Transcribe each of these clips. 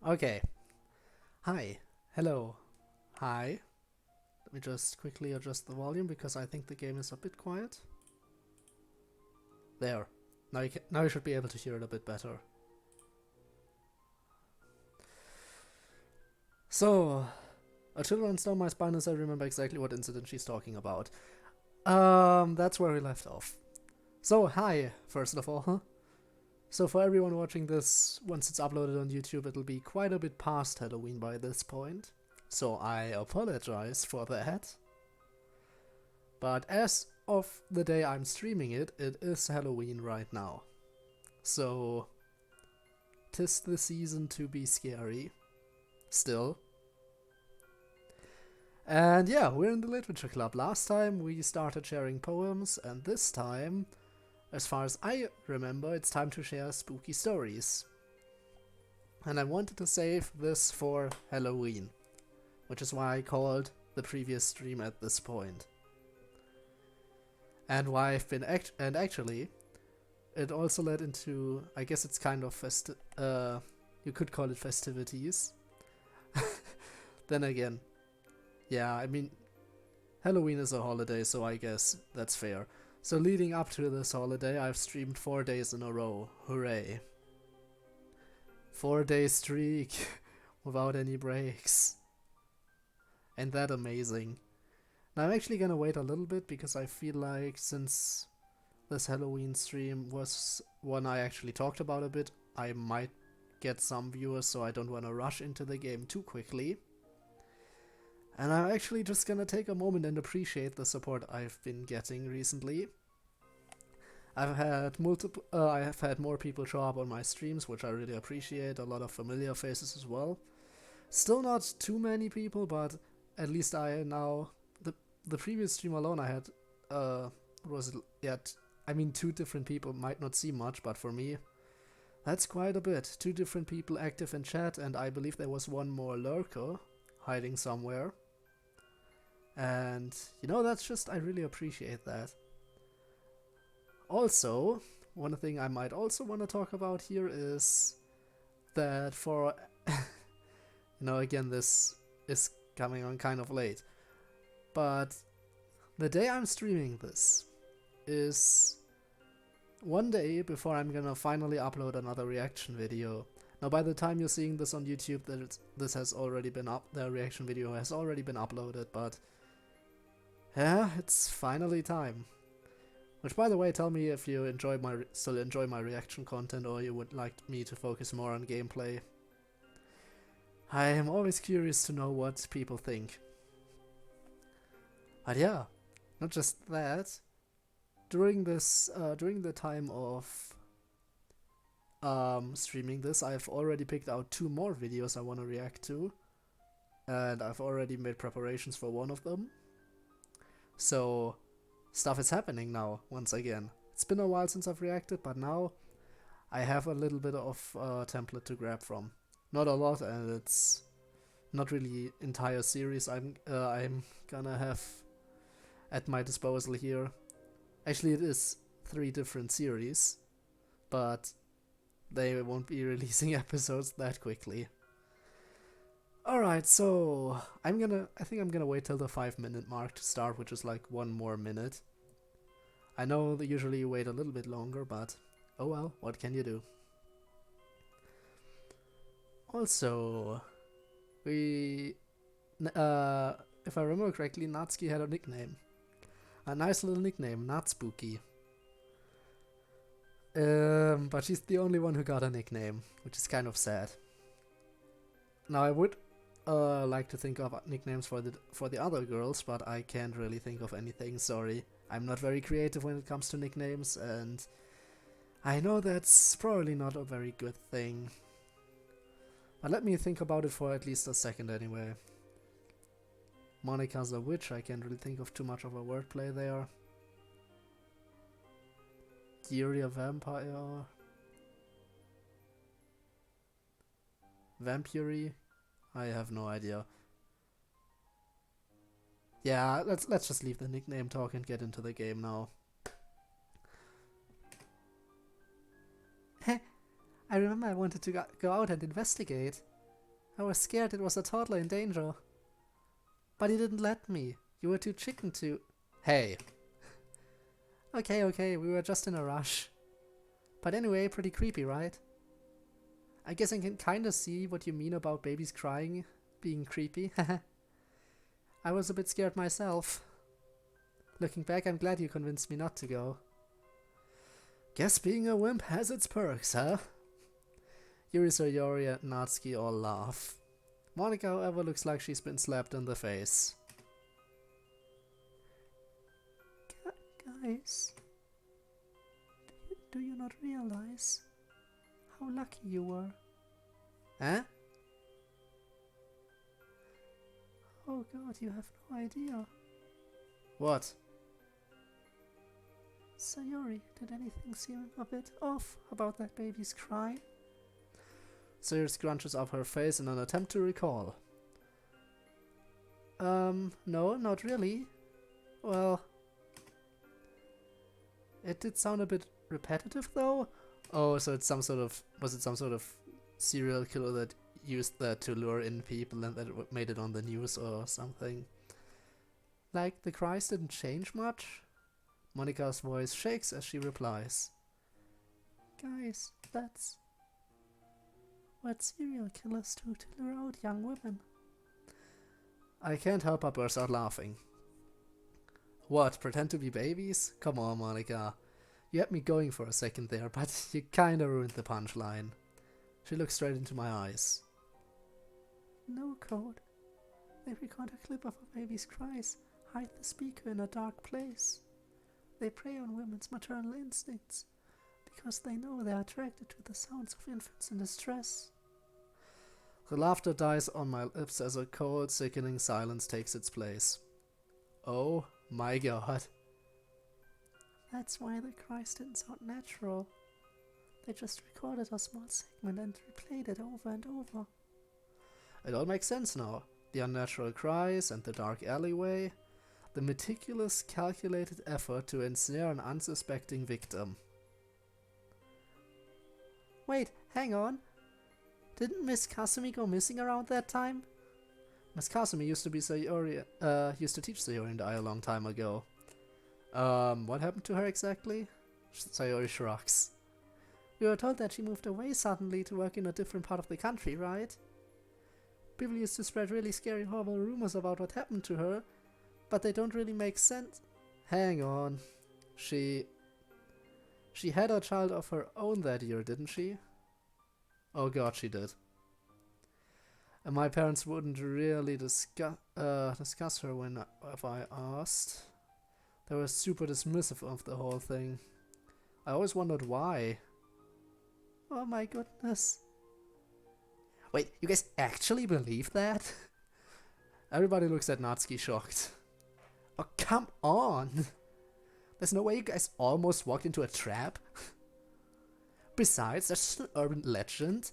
Okay. Hi. Hello. Hi. Let me just quickly adjust the volume because I think the game is a bit quiet. There. Now you should be able to hear it a bit better. So, a chill runs down my spine as I remember exactly what incident she's talking about. That's where we left off. So, hi, first of all, huh? So for everyone watching this, once it's uploaded on YouTube, it'll be quite a bit past Halloween by this point. So I apologize for that. But as of the day I'm streaming it, it is Halloween right now. So, 'tis the season to be scary. Still. And yeah, we're in the Literature Club. Last time we started sharing poems, and this time, as far as I remember, it's time to share spooky stories. And I wanted to save this for Halloween, which is why I called the previous stream at this point. And why I've been actually, it also led into, I guess it's kind of you could call it festivities. Then again, yeah, I mean, Halloween is a holiday, so I guess that's fair. So leading up to this holiday, I've streamed 4 days in a row. Hooray. 4-day streak without any breaks. Ain't that amazing? Now I'm actually gonna wait a little bit because I feel like since this Halloween stream was one I actually talked about a bit, I might get some viewers, so I don't want to rush into the game too quickly. And I'm actually just gonna take a moment and appreciate the support I've been getting recently. I have had more people show up on my streams, which I really appreciate. A lot of familiar faces as well. Still not too many people, but at least I now the previous stream alone I had I mean 2 different people might not seem much, but for me that's quite a bit. 2 different people active in chat, and I believe there was one more lurker hiding somewhere. And you know, that's just, I really appreciate that. Also, one thing I might also want to talk about here is that for you know, again, this is coming on kind of late, but the day I'm streaming this is one day before I'm gonna finally upload another reaction video. Now by the time you're seeing this on YouTube, this has already been the reaction video has already been uploaded, but yeah, it's finally time. Which, by the way, tell me if you still enjoy my reaction content, or you would like me to focus more on gameplay. I am always curious to know what people think. But yeah, not just that. During the time of streaming this, I've already picked out 2 more videos I want to react to, and I've already made preparations for one of them. So stuff is happening now once again. It's been a while since I've reacted, but now I have a little bit of template to grab from. Not a lot, and it's not really entire series I'm gonna have at my disposal here. Actually, it is 3 different series, but they won't be releasing episodes that quickly. Alright, so I think I'm gonna wait till the 5-minute mark to start, which is like 1 more minute. I know that usually you wait a little bit longer, but oh well, what can you do? Also, if I remember correctly, Natsuki had a nickname. A nice little nickname, Natspooky. But she's the only one who got a nickname, which is kind of sad. Now I would like to think of nicknames for the other girls, but I can't really think of anything, sorry. I'm not very creative when it comes to nicknames, and I know that's probably not a very good thing. But let me think about it for at least a second anyway. Monica's a witch, I can't really think of too much of a wordplay there. Yuri a vampire. Vampiri? I have no idea. Yeah, let's just leave the nickname talk and get into the game now. I remember I wanted to go out and investigate. I was scared it was a toddler in danger. But you didn't let me. You were too chicken to... Hey. Okay, we were just in a rush. But anyway, pretty creepy, right? I guess I can kinda see what you mean about babies crying being creepy. I was a bit scared myself. Looking back, I'm glad you convinced me not to go. Guess being a wimp has its perks, huh? Yuri, Sayori, and Natsuki all laugh. Monica, however, looks like she's been slapped in the face. Guys, do you not realize how lucky you were? Huh? Oh god, you have no idea. What? Sayori, did anything seem a bit off about that baby's cry? Sayori scrunches up her face in an attempt to recall. No, not really. Well, it did sound a bit repetitive though. Oh, so it's was it some sort of serial killer that used that to lure in people and that made it on the news or something? Like, the cries didn't change much? Monica's voice shakes as she replies. Guys, that's what serial killers do to lure out young women. I can't help but burst out laughing. What, pretend to be babies? Come on, Monica. You had me going for a second there, but you kinda ruined the punchline. She looks straight into my eyes. No, Code. They record a clip of a baby's cries, hide the speaker in a dark place. They prey on women's maternal instincts, because they know they are attracted to the sounds of infants in distress. The laughter dies on my lips as a cold, sickening silence takes its place. Oh my god. That's why the cries didn't sound natural. They just recorded a small segment and replayed it over and over. It all makes sense now. The unnatural cries and the dark alleyway. The meticulous, calculated effort to ensnare an unsuspecting victim. Wait, hang on. Didn't Miss Kasumi go missing around that time? Miss Kasumi used to be Sayori, used to teach Sayori and I a long time ago. What happened to her exactly? Sayori shrugs. We were told that she moved away suddenly to work in a different part of the country, right? People used to spread really scary, horrible rumors about what happened to her, but they don't really make sense. Hang on. She had a child of her own that year, didn't she? Oh god, she did. And my parents wouldn't really discuss her if I asked. They were super dismissive of the whole thing. I always wondered why. Oh my goodness. Wait, you guys actually believe that? Everybody looks at Natsuki shocked. Oh, come on! There's no way you guys almost walked into a trap? Besides, that's just an urban legend.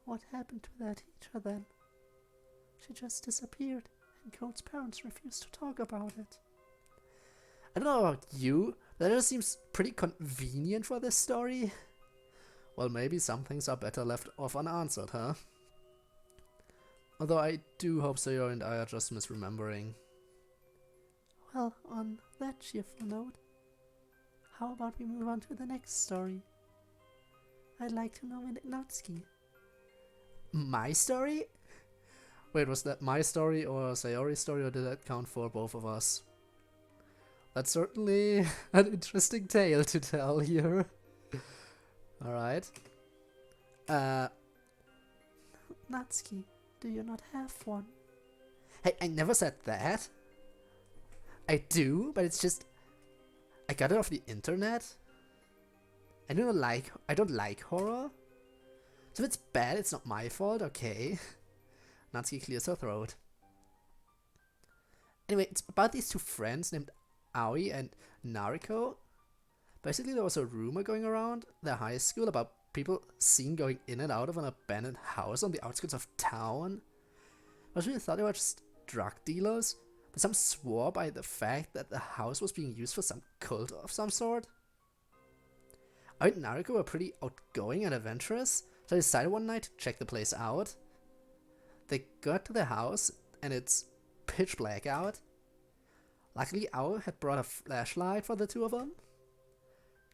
What happened to that teacher then? She just disappeared, and Code's parents refused to talk about it. I don't know about you, but that just seems pretty convenient for this story. Well, maybe some things are better left off unanswered, huh? Although I do hope Sayori and I are just misremembering. Well, on that cheerful note, how about we move on to the next story? I'd like to know Natsuki. My story? Wait, was that my story or Sayori's story, or did that count for both of us? That's certainly an interesting tale to tell here. Alright. Natsuki, do you not have one? Hey, I never said that. I do, but it's just... I got it off the internet. I don't like horror. So if it's bad, it's not my fault, okay? Natsuki clears her throat. Anyway, it's about these two friends named Aoi and Nariko. Basically, there was a rumor going around their high school about people seen going in and out of an abandoned house on the outskirts of town. I really thought they were just drug dealers, but some swore by the fact that the house was being used for some cult of some sort. Aoi and Nariko were pretty outgoing and adventurous, So they decided one night to check the place out. They got to the house and it's pitch black out. Luckily, Ao had brought a flashlight for the two of them.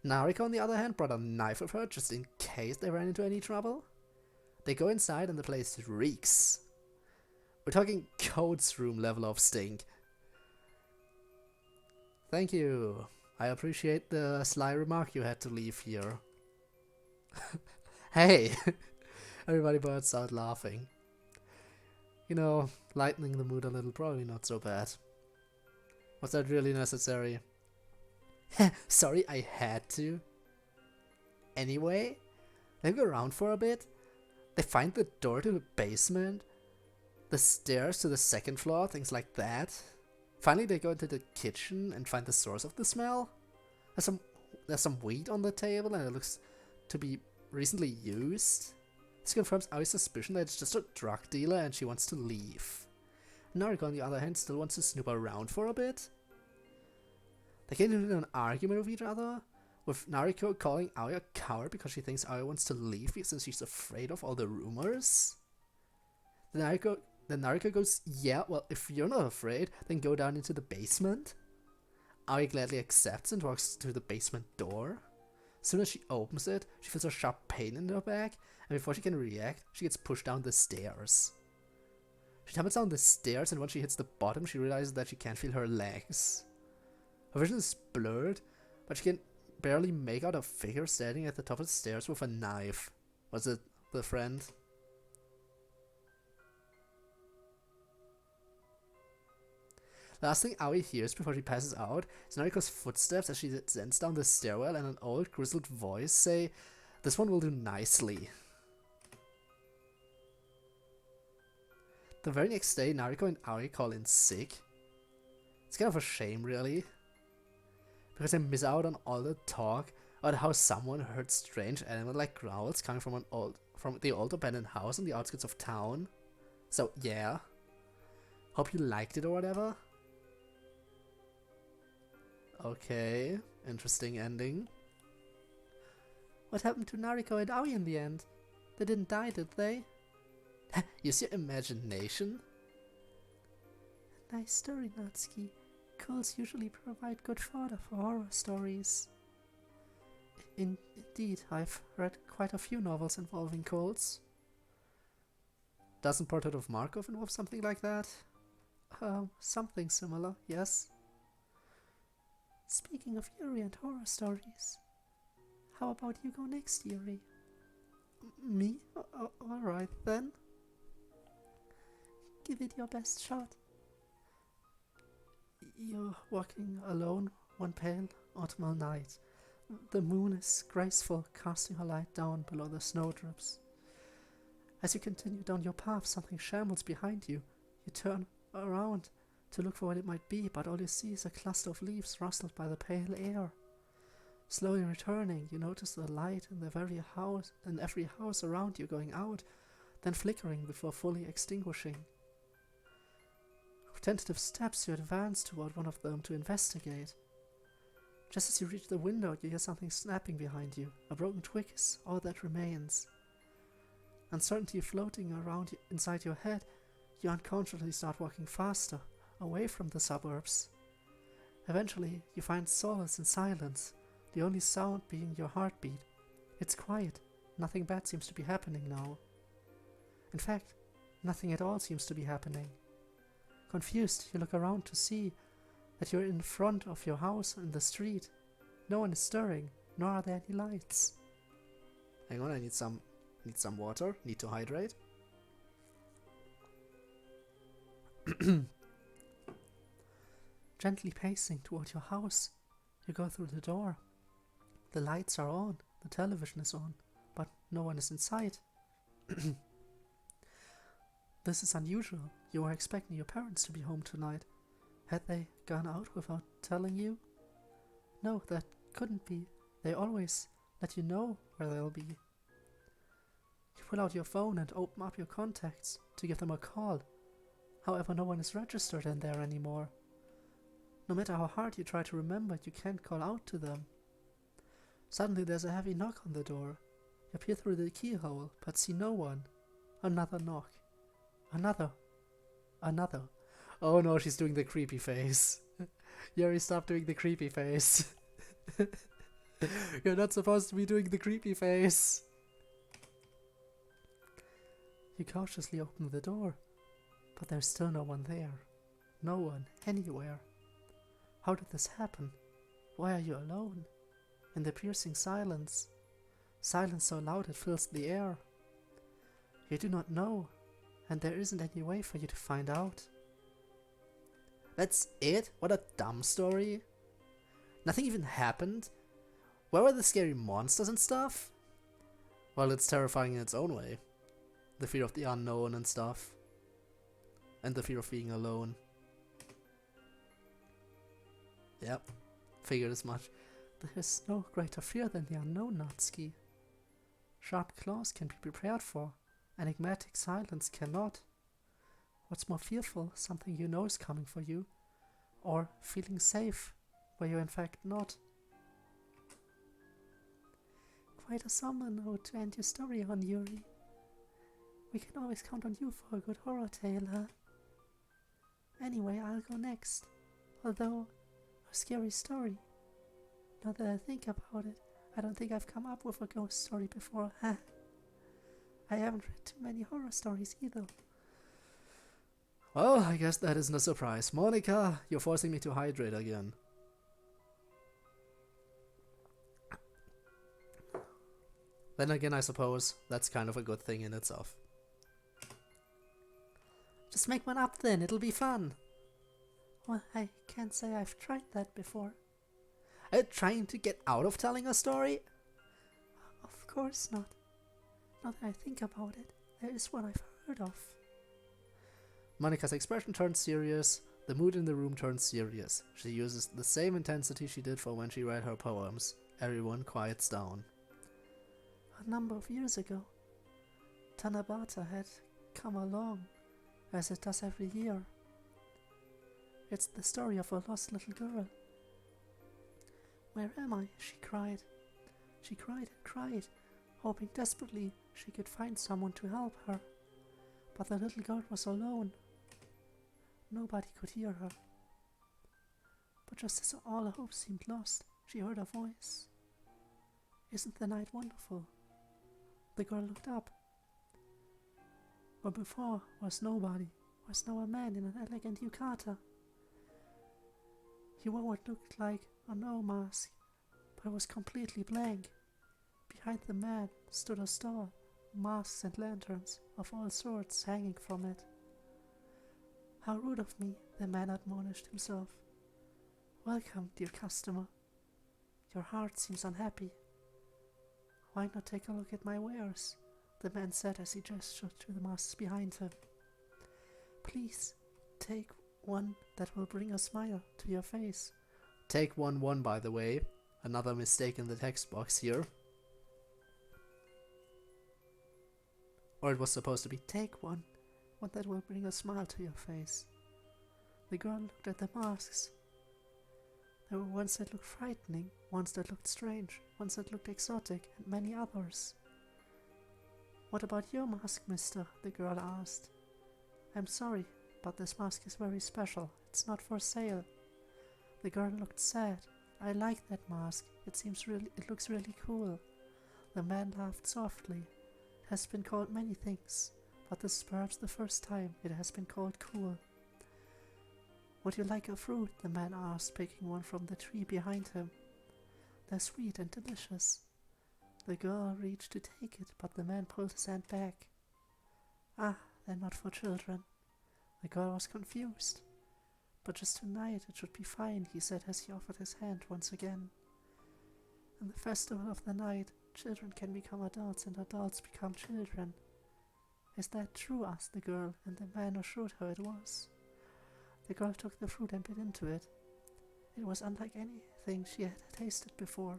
Nariko, on the other hand, brought a knife with her just in case they ran into any trouble. They go inside and the place reeks. We're talking Code's room level of stink. Thank you. I appreciate the sly remark you had to leave here. Hey! Everybody bursts out laughing. You know, lightening the mood a little, probably not so bad. Was that really necessary? Sorry, I had to. Anyway, they go around for a bit. They find the door to the basement, the stairs to the second floor, things like that. Finally, they go into the kitchen and find the source of the smell. There's some weed on the table and it looks to be recently used. This confirms Aoi's suspicion that it's just a drug dealer and she wants to leave. Nariko, on the other hand, still wants to snoop around for a bit. They get into an argument with each other, with Nariko calling Aoi a coward because she thinks Aoi wants to leave since she's afraid of all the rumors. Then Nariko goes, yeah, well, if you're not afraid, then go down into the basement. Aoi gladly accepts and walks to the basement door. As soon as she opens it, she feels a sharp pain in her back, and before she can react, she gets pushed down the stairs. She tumbles down the stairs, and once she hits the bottom, she realizes that she can't feel her legs. Her vision is blurred, but she can barely make out a figure standing at the top of the stairs with a knife. Was it the friend? The last thing Aoi hears before she passes out is Nariko's footsteps as she descends down the stairwell and an old grizzled voice say, "This one will do nicely." The very next day, Nariko and Aoi call in sick. It's kind of a shame, really, because they miss out on all the talk about how someone heard strange animal-like growls coming from the old abandoned house on the outskirts of town. So yeah, hope you liked it or whatever. Okay, interesting ending. What happened to Nariko and Aoi in the end? They didn't die, did they? Use your imagination. Nice story, Natsuki. Cults usually provide good fodder for horror stories. Indeed, I've read quite a few novels involving cults. Doesn't Portrait of Markov involve something like that? Something similar, yes. Speaking of Yuri and horror stories, how about you go next, Yuri? Me? Alright then. Give it your best shot. You're walking alone one pale autumnal night. The moon is graceful, casting her light down below the snowdrifts. As you continue down your path, something shambles behind you. You turn around to look for what it might be, but all you see is a cluster of leaves rustled by the pale air. Slowly returning, you notice the light in every house around you going out, then flickering before fully extinguishing. With tentative steps, you advance toward one of them to investigate. Just as you reach the window, you hear something snapping behind you. A broken twig is all that remains. Uncertainty floating around inside your head, you unconsciously start walking faster, away from the suburbs. Eventually, you find solace in silence, the only sound being your heartbeat. It's quiet. Nothing bad seems to be happening now. In fact, nothing at all seems to be happening. Confused, you look around to see that you're in front of your house in the street. No one is stirring, nor are there any lights. Hang on, I need some water. Need to hydrate. Gently pacing toward your house, you go through the door. The lights are on, the television is on, but no one is in sight. This is unusual. You were expecting your parents to be home tonight. Had they gone out without telling you? No, that couldn't be. They always let you know where they'll be. You pull out your phone and open up your contacts to give them a call. However, no one is registered in there anymore. No matter how hard you try to remember, you can't call out to them. Suddenly there's a heavy knock on the door. You peer through the keyhole, but see no one. Another knock. Another. Another. Oh no, she's doing the creepy face. Yuri, stop doing the creepy face. You're not supposed to be doing the creepy face. You cautiously open the door, but there's still no one there. No one, anywhere. How did this happen? Why are you alone? In the piercing silence. Silence so loud it fills the air. You do not know, and there isn't any way for you to find out. That's it? What a dumb story. Nothing even happened? Where were the scary monsters and stuff? Well, it's terrifying in its own way. The fear of the unknown and stuff. And the fear of being alone. Yep, figured as much. There is no greater fear than the unknown, Natsuki. Sharp claws can be prepared for. Enigmatic silence cannot. What's more fearful, something you know is coming for you, or feeling safe, where you're in fact not? Quite a somber note to end your story on, Yuri. We can always count on you for a good horror tale, huh? Anyway, I'll go next. Although, a scary story. Now that I think about it, I don't think I've come up with a ghost story before, huh? I haven't read too many horror stories either. Well, I guess that isn't a surprise. Monica, you're forcing me to hydrate again. Then again, I suppose that's kind of a good thing in itself. Just make one up then, it'll be fun. Well, I can't say I've tried that before. Are you trying to get out of telling a story? Of course not. Now that I think about it, there is one I've heard of. Monica's expression turns serious, the mood in the room turns serious. She uses the same intensity she did for when she read her poems. Everyone quiets down. A number of years ago, Tanabata had come along, as it does every year. It's the story of a lost little girl. Where am I? She cried. She cried and cried, hoping desperately she could find someone to help her. But the little girl was alone. Nobody could hear her. But just as all her hope seemed lost, she heard a voice. Isn't the night wonderful? The girl looked up. Where before was nobody, was now a man in an elegant yukata. He wore what looked like a no mask, but was completely blank. Behind the man stood a stall, masks and lanterns of all sorts hanging from it. How rude of me, the man admonished himself. Welcome, dear customer. Your heart seems unhappy. Why not take a look at my wares? The man said as he gestured to the masks behind him. Please, take one that will bring a smile to your face. Take one, by the way. Another mistake in the text box here. Or it was supposed to be take one that will bring a smile to your face. The girl looked at the masks. There were ones that looked frightening, ones that looked strange, ones that looked exotic, and many others. What about your mask, mister? The girl asked. I'm sorry, but this mask is very special. It's not for sale. The girl looked sad. I like that mask. It looks really cool. The man laughed softly. It has been called many things, but this is perhaps the first time it has been called cool. Would you like a fruit? The man asked, picking one from the tree behind him. They're sweet and delicious. The girl reached to take it, but the man pulled his hand back. Ah, they're not for children. The girl was confused. But just tonight it should be fine, he said as he offered his hand once again. In the festival of the night, children can become adults and adults become children. Is that true? Asked the girl, and the man assured her it was. The girl took the fruit and bit into it. It was unlike anything she had tasted before.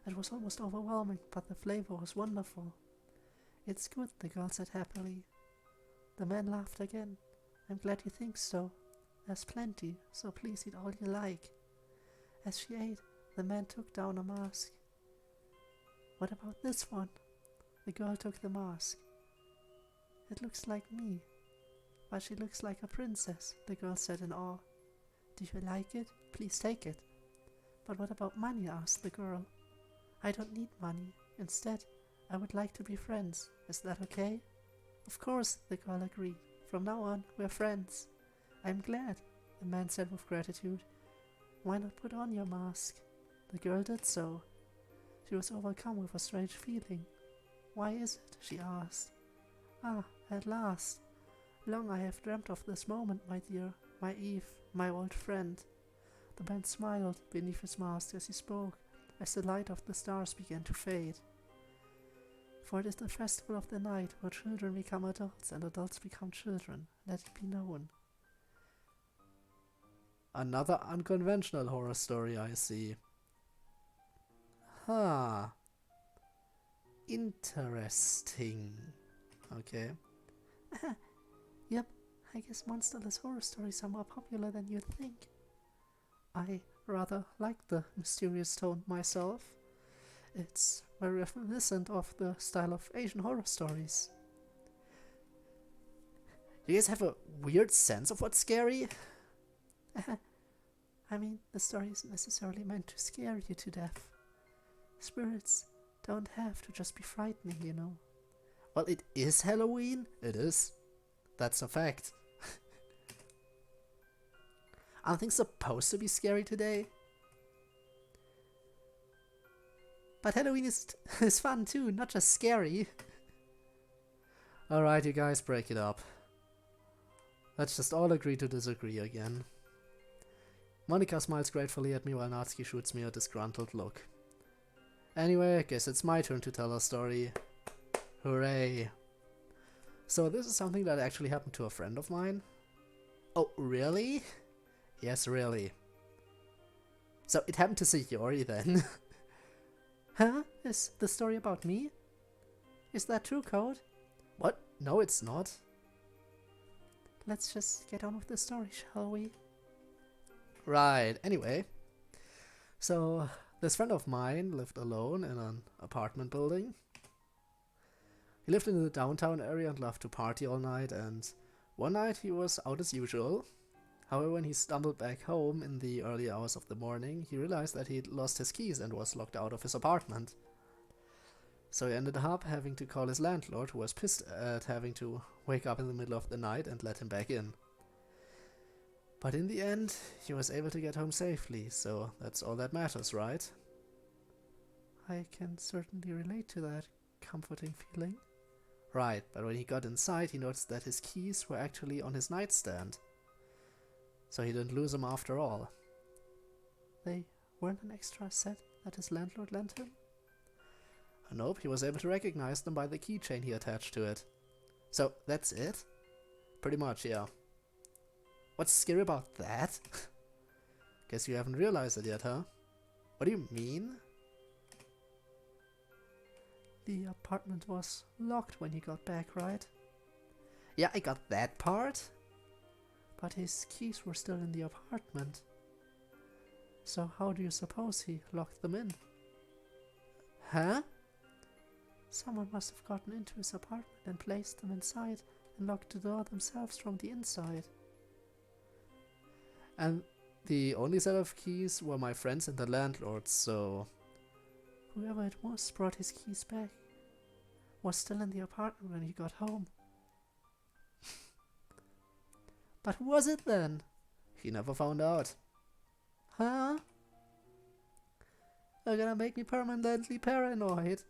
It was almost overwhelming, but the flavor was wonderful. It's good, the girl said happily. The man laughed again. I'm glad you think so. There's plenty, so please eat all you like. As she ate, the man took down a mask. What about this one? The girl took the mask. It looks like me, but she looks like a princess, the girl said in awe. Do you like it? Please take it. But what about money? Asked the girl. I don't need money. Instead, I would like to be friends. Is that okay? Of course, the girl agreed. From now on, we're friends. I'm glad, the man said with gratitude. Why not put on your mask? The girl did so. She was overcome with a strange feeling. Why is it? She asked. Ah, at last. Long I have dreamt of this moment, my dear, my Eve, my old friend. The man smiled beneath his mask as he spoke, as the light of the stars began to fade. For it is the festival of the night where children become adults and adults become children, let it be known. Another unconventional horror story, I see. Huh. Interesting. Okay. Yep, I guess monsterless horror stories are more popular than you'd think. I rather like the mysterious tone myself. It's very reminiscent of the style of Asian horror stories. You guys have a weird sense of what's scary? I mean, the story isn't necessarily meant to scare you to death. Spirits don't have to just be frightening, you know. Well, it is Halloween. It is. That's a fact. Aren't things supposed to be scary today? But Halloween is fun too, not just scary. Alright, you guys, break it up. Let's just all agree to disagree again. Monica smiles gratefully at me while Natsuki shoots me a disgruntled look. Anyway, I guess it's my turn to tell a story. Hooray! So this is something that actually happened to a friend of mine. Oh, really? Yes, really. So it happened to Sayori then. Huh? Is the story about me? Is that true, Code? What? No, it's not. Let's just get on with the story, shall we? Right, anyway. So, this friend of mine lived alone in an apartment building. He lived in the downtown area and loved to party all night, and one night he was out as usual. However, when he stumbled back home in the early hours of the morning, he realized that he'd lost his keys and was locked out of his apartment. So he ended up having to call his landlord, who was pissed at having to wake up in the middle of the night and let him back in. But in the end, he was able to get home safely, so that's all that matters, right? I can certainly relate to that comforting feeling. Right, but when he got inside, he noticed that his keys were actually on his nightstand. So he didn't lose them after all. They weren't an extra set that his landlord lent him? Nope, he was able to recognize them by the keychain he attached to it. So, that's it? Pretty much, yeah. What's scary about that? Guess you haven't realized it yet, huh? What do you mean? The apartment was locked when he got back, right? Yeah, I got that part. But his keys were still in the apartment. So how do you suppose he locked them in? Huh? Someone must have gotten into his apartment and placed them inside and locked the door themselves from the inside. And the only set of keys were my friends and the landlord's, so... Whoever it was brought his keys back. Was still in the apartment when he got home. But who was it then? He never found out. Huh? You're gonna make me permanently paranoid.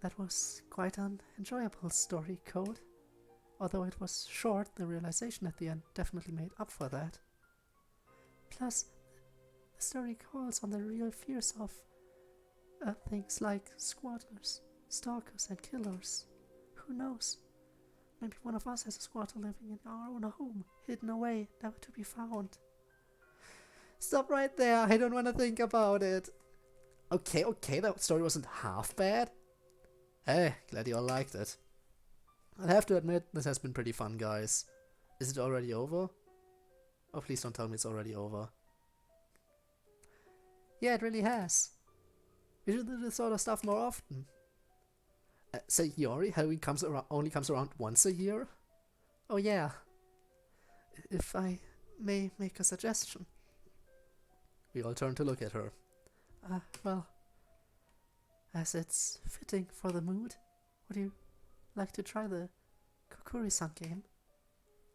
That was quite an enjoyable story, Code. Although it was short, the realization at the end definitely made up for that. Plus, the story calls on the real fears of things like squatters, stalkers, and killers. Who knows? Maybe one of us has a squatter living in our own home, hidden away, never to be found. Stop right there, I don't want to think about it. Okay, that story wasn't half bad. Hey, glad you all liked it. I'll have to admit, this has been pretty fun, guys. Is it already over? Oh, please don't tell me it's already over. Yeah, it really has. We should do this sort of stuff more often. Say Yori, Halloween only comes around once a year? Oh yeah. If I may make a suggestion. We all turn to look at her. Well, as it's fitting for the mood, would you like to try the Kokuri-san game?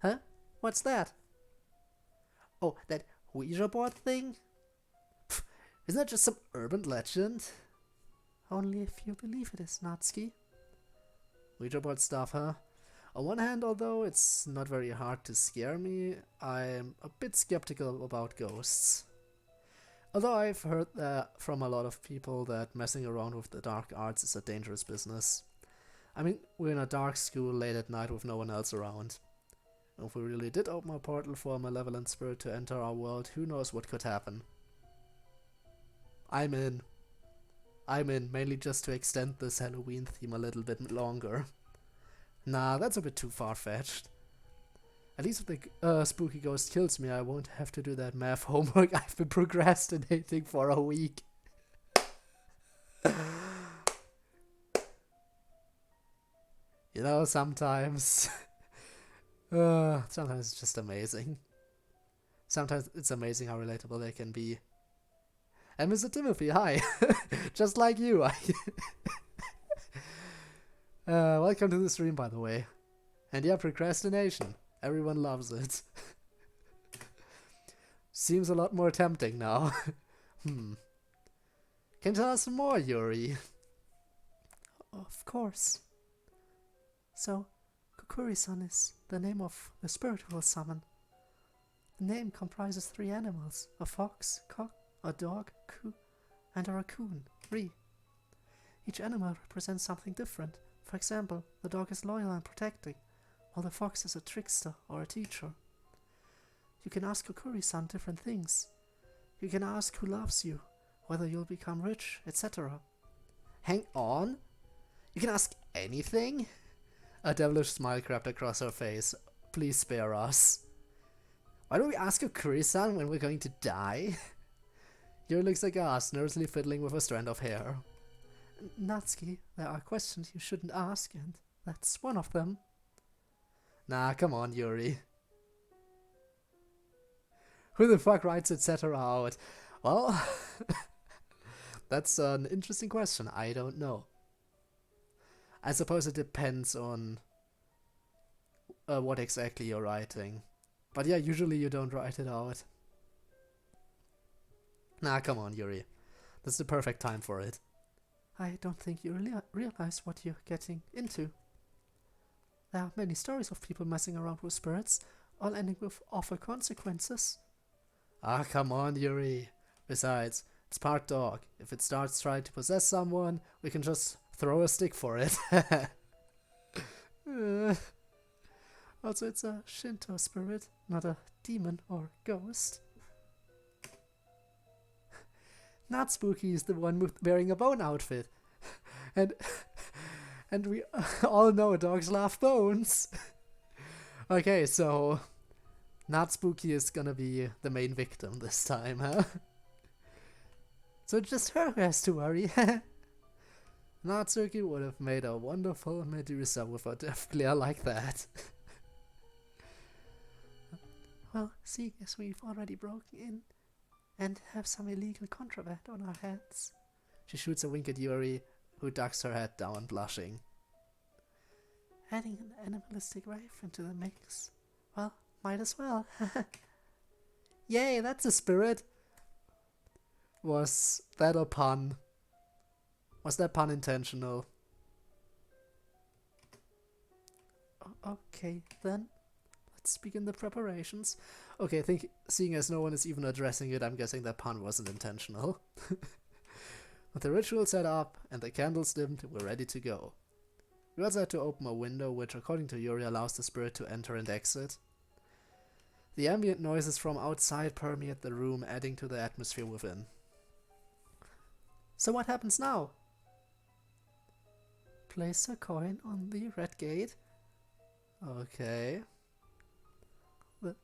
Huh? What's that? Oh, that Ouija board thing? Pfft, isn't that just some urban legend? Only if you believe it is, Natsuki. Ouija board stuff, huh? On one hand, although it's not very hard to scare me, I'm a bit skeptical about ghosts. Although I've heard from a lot of people that messing around with the dark arts is a dangerous business. I mean, we're in a dark school late at night with no one else around. If we really did open a portal for a malevolent spirit to enter our world, who knows what could happen. I'm in, mainly just to extend this Halloween theme a little bit longer. Nah, that's a bit too far-fetched. At least if the spooky ghost kills me, I won't have to do that math homework I've been procrastinating for a week. You know, sometimes it's just amazing. Sometimes it's amazing how relatable they can be. And Mr. Timothy, hi. Just like you. Welcome to the stream, by the way. And yeah, procrastination. Everyone loves it. Seems a lot more tempting now. Can you tell us some more, Yuri? Of course. So, Kokuri-san is the name of the spirit who will summon. The name comprises 3 animals: a fox, cock, a dog, ku, and a raccoon, ri. Each animal represents something different. For example, the dog is loyal and protecting, while the fox is a trickster or a teacher. You can ask Kokuri-san different things. You can ask who loves you, whether you'll become rich, etc. Hang on? You can ask anything? A devilish smile crept across her face. Please spare us. Why don't we ask Kokuri-san when we're going to die? Yuri looks aghast, nervously fiddling with a strand of hair. Natsuki, there are questions you shouldn't ask, and that's one of them. Nah, come on, Yuri. Who the fuck writes etc. out? Well, that's an interesting question. I don't know. I suppose it depends on what exactly you're writing. But yeah, usually you don't write it out. Nah, come on, Yuri. That's the perfect time for it. I don't think you really realize what you're getting into. There are many stories of people messing around with spirits, all ending with awful consequences. Ah, come on, Yuri. Besides, it's part dog. If it starts trying to possess someone, we can just throw a stick for it. Also, it's a Shinto spirit, not a demon or ghost. Not Spooky is the one wearing a bone outfit. And we all know dogs love bones. Okay, so Not Spooky is gonna be the main victim this time, huh? So it's just her who has to worry. Natsuki would have made a wonderful Medusa with a death glare like that. Well, seeing as we've already broken in and have some illegal contraband on our hands. She shoots a wink at Yuri, who ducks her head down, blushing. Adding an animalistic wraith into the mix. Well, might as well. Yay, that's a spirit! Was that a pun? Was that pun intentional? Okay, then. Let's begin the preparations. Okay, seeing as no one is even addressing it, I'm guessing that pun wasn't intentional. With the ritual set up and the candles dimmed, we're ready to go. We also had to open a window which, according to Yuri, allows the spirit to enter and exit. The ambient noises from outside permeate the room, adding to the atmosphere within. So what happens now? Place a coin on the red gate. Okay. The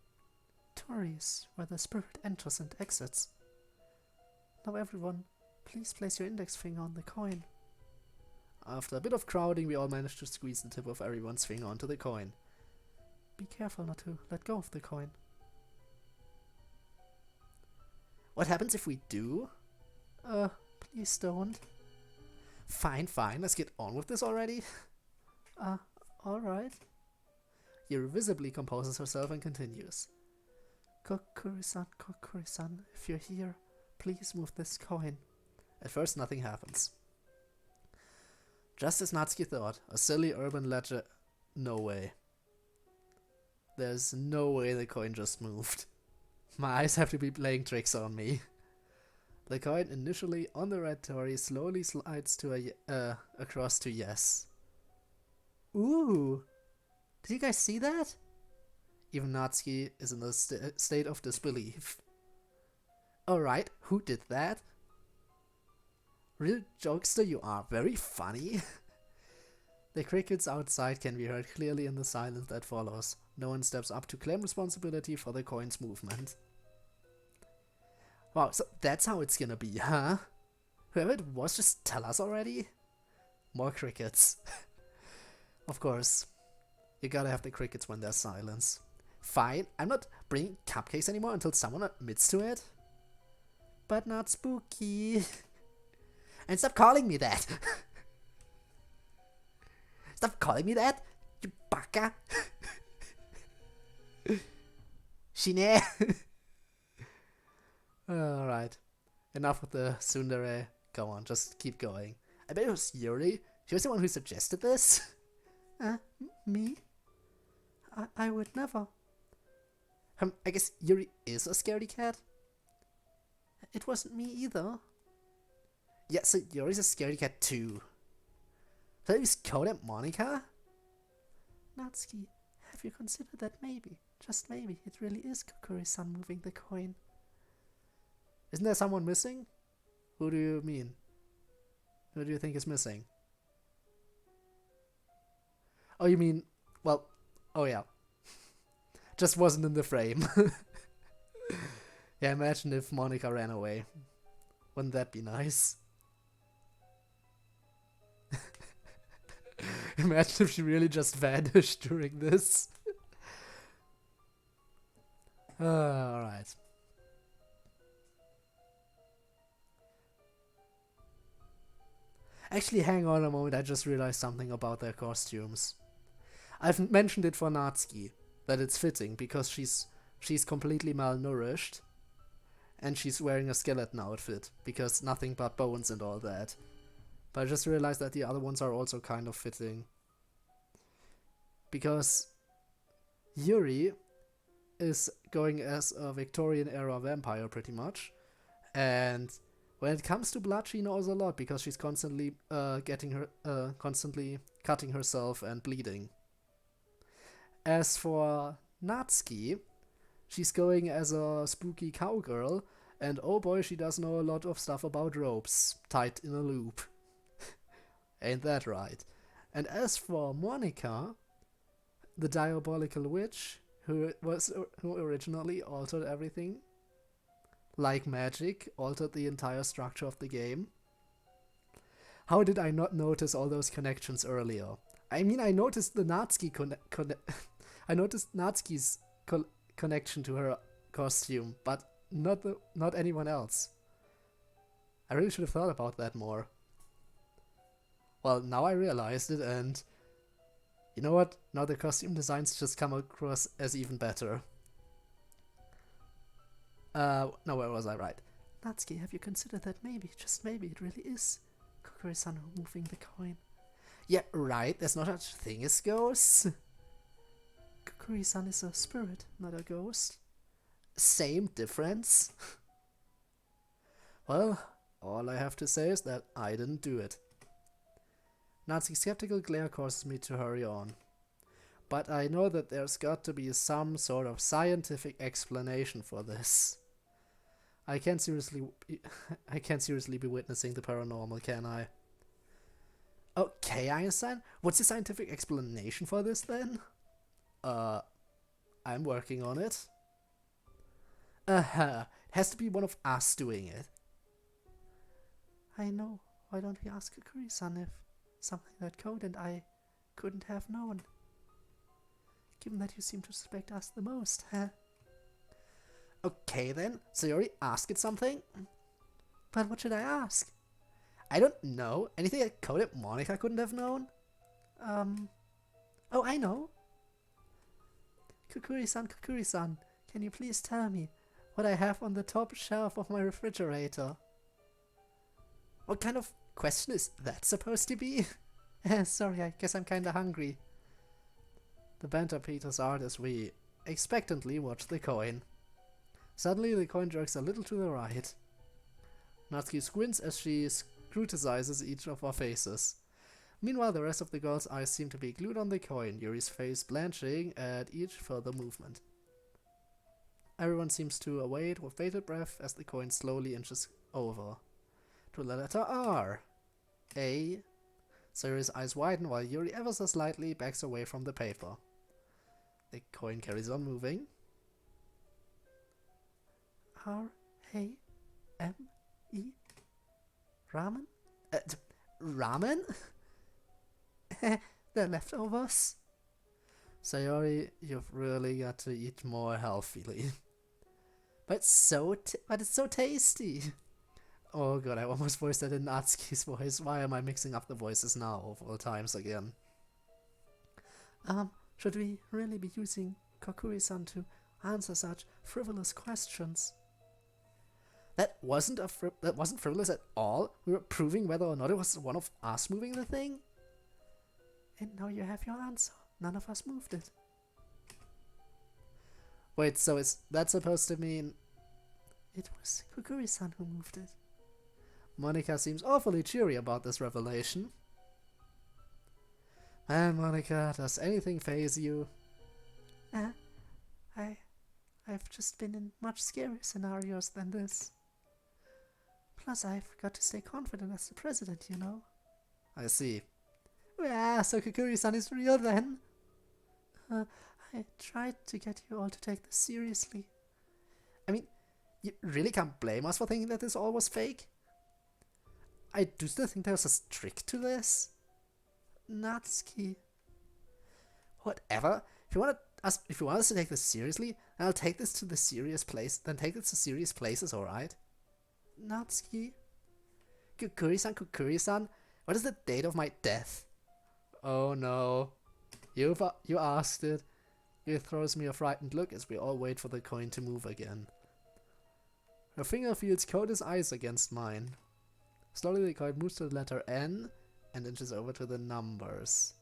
Torii is where the spirit enters and exits. Now everyone Please place your index finger on the coin. After a bit of crowding, we all managed to squeeze the tip of everyone's finger onto the coin. Be careful not to let go of the coin. What happens if we do? Please don't. Fine, let's get on with this already. Alright. Yuri visibly composes herself and continues. Kokuri-san, if you're here, please move this coin. At first, nothing happens. Just as Natsuki thought, a silly urban legend. No way. There's no way the coin just moved. My eyes have to be playing tricks on me. The coin, initially on the red torii, slowly slides to across to yes. Ooh! Did you guys see that? Even Natsuki is in a state of disbelief. Alright, who did that? Real jokester, you are very funny. The crickets outside can be heard clearly in the silence that follows. No one steps up to claim responsibility for the coin's movement. Wow, so that's how it's gonna be, huh? Whoever it was, just tell us already? More crickets. Of course. You gotta have the crickets when there's silence. Fine, I'm not bringing cupcakes anymore until someone admits to it. But not spooky. And stop calling me that! Stop calling me that, you baka! Shine! Alright. Enough with the tsundere. Go on, just keep going. I bet it was Yuri. She was the one who suggested this. Me? I would never. I guess Yuri is a scaredy cat? It wasn't me either. Yeah, so Yuri's a scaredy cat too. So is CodeErr Monica? Natsuki, have you considered that maybe, just maybe, it really is Kokuri-san moving the coin? Isn't there someone missing? Who do you mean? Who do you think is missing? Oh, you mean... Well, oh yeah. Just wasn't in the frame. Yeah, imagine if Monica ran away. Wouldn't that be nice? Imagine if she really just vanished during this. Alright. Actually, hang on a moment, I just realized something about their costumes. I've mentioned it for Natsuki, that it's fitting, because she's completely malnourished, and she's wearing a skeleton outfit, because nothing but bones and all that. But I just realized that the other ones are also kind of fitting. Because Yuri is going as a Victorian-era vampire, pretty much, and when it comes to blood, she knows a lot, because she's constantly constantly cutting herself and bleeding. As for Natsuki, she's going as a spooky cowgirl, and oh boy, she does know a lot of stuff about ropes tied in a loop. Ain't that right? And as for Monica, the diabolical witch, who originally altered everything, like magic, altered the entire structure of the game. How did I not notice all those connections earlier? I mean, I noticed the Natsuki I noticed Natsuki's connection to her costume, but not anyone else. I really should have thought about that more. Well, now I realized it, and you know what? Now the costume designs just come across as even better. No, where was I? Right. Natsuki, have you considered that maybe, just maybe, it really is Kokuri-san moving the coin? Yeah, right. There's no such thing as ghosts. Kokuri-san is a spirit, not a ghost. Same difference. Well, all I have to say is that I didn't do it. Natsuki's skeptical glare causes me to hurry on. But I know that there's got to be some sort of scientific explanation for this. I can't seriously be witnessing the paranormal, can I? Okay, Einstein, what's the scientific explanation for this then? I'm working on it. It has to be one of us doing it. I know. Why don't we ask Kukuri-san if something that Code and I couldn't have known? Given that you seem to suspect us the most, huh? Okay then, so you already asked something? But what should I ask? I don't know. Anything that Code and Monica couldn't have known? Oh, I know. Kukuri-san, can you please tell me what I have on the top shelf of my refrigerator? What kind of question is that supposed to be? Sorry, I guess I'm kinda hungry. The banter peters out as we expectantly watch the coin. Suddenly the coin jerks a little to the right. Natsuki squints as she scrutinizes each of our faces. Meanwhile, the rest of the girls' eyes seem to be glued on the coin, Yuri's face blanching at each further movement. Everyone seems to await with bated breath as the coin slowly inches over to the letter R. A. Sayori's eyes widen while Yuri ever so slightly backs away from the paper. The coin carries on moving. R-A-M-E? Ramen? Ramen? The leftovers? Sayori, you've really got to eat more healthily. But it's so tasty. Oh god, I almost voiced that in Natsuki's voice. Why am I mixing up the voices now of all times again? Should we really be using Kokuri-san to answer such frivolous questions? That wasn't frivolous at all. We were proving whether or not it was one of us moving the thing. And now you have your answer. None of us moved it. Wait, so is that supposed to mean... It was Kokuri-san who moved it. Monica seems awfully cheery about this revelation. Man, Monica, does anything faze you? I've just been in much scarier scenarios than this. Plus, I've got to stay confident as the president, you know. I see. Yeah, so Kokuri-san is real then? I tried to get you all to take this seriously. I mean, you really can't blame us for thinking that this all was fake. I do still think there's a trick to this. Natsuki. Whatever. If you want us to take this seriously, then I'll take this to the serious place. Then take this to serious places, alright? Natsuki. Kukuri-san, what is the date of my death? Oh no. You asked it. It throws me a frightened look as we all wait for the coin to move again. Her finger feels Coda's eyes against mine. Slowly the coin moves to the letter N and inches over to the numbers.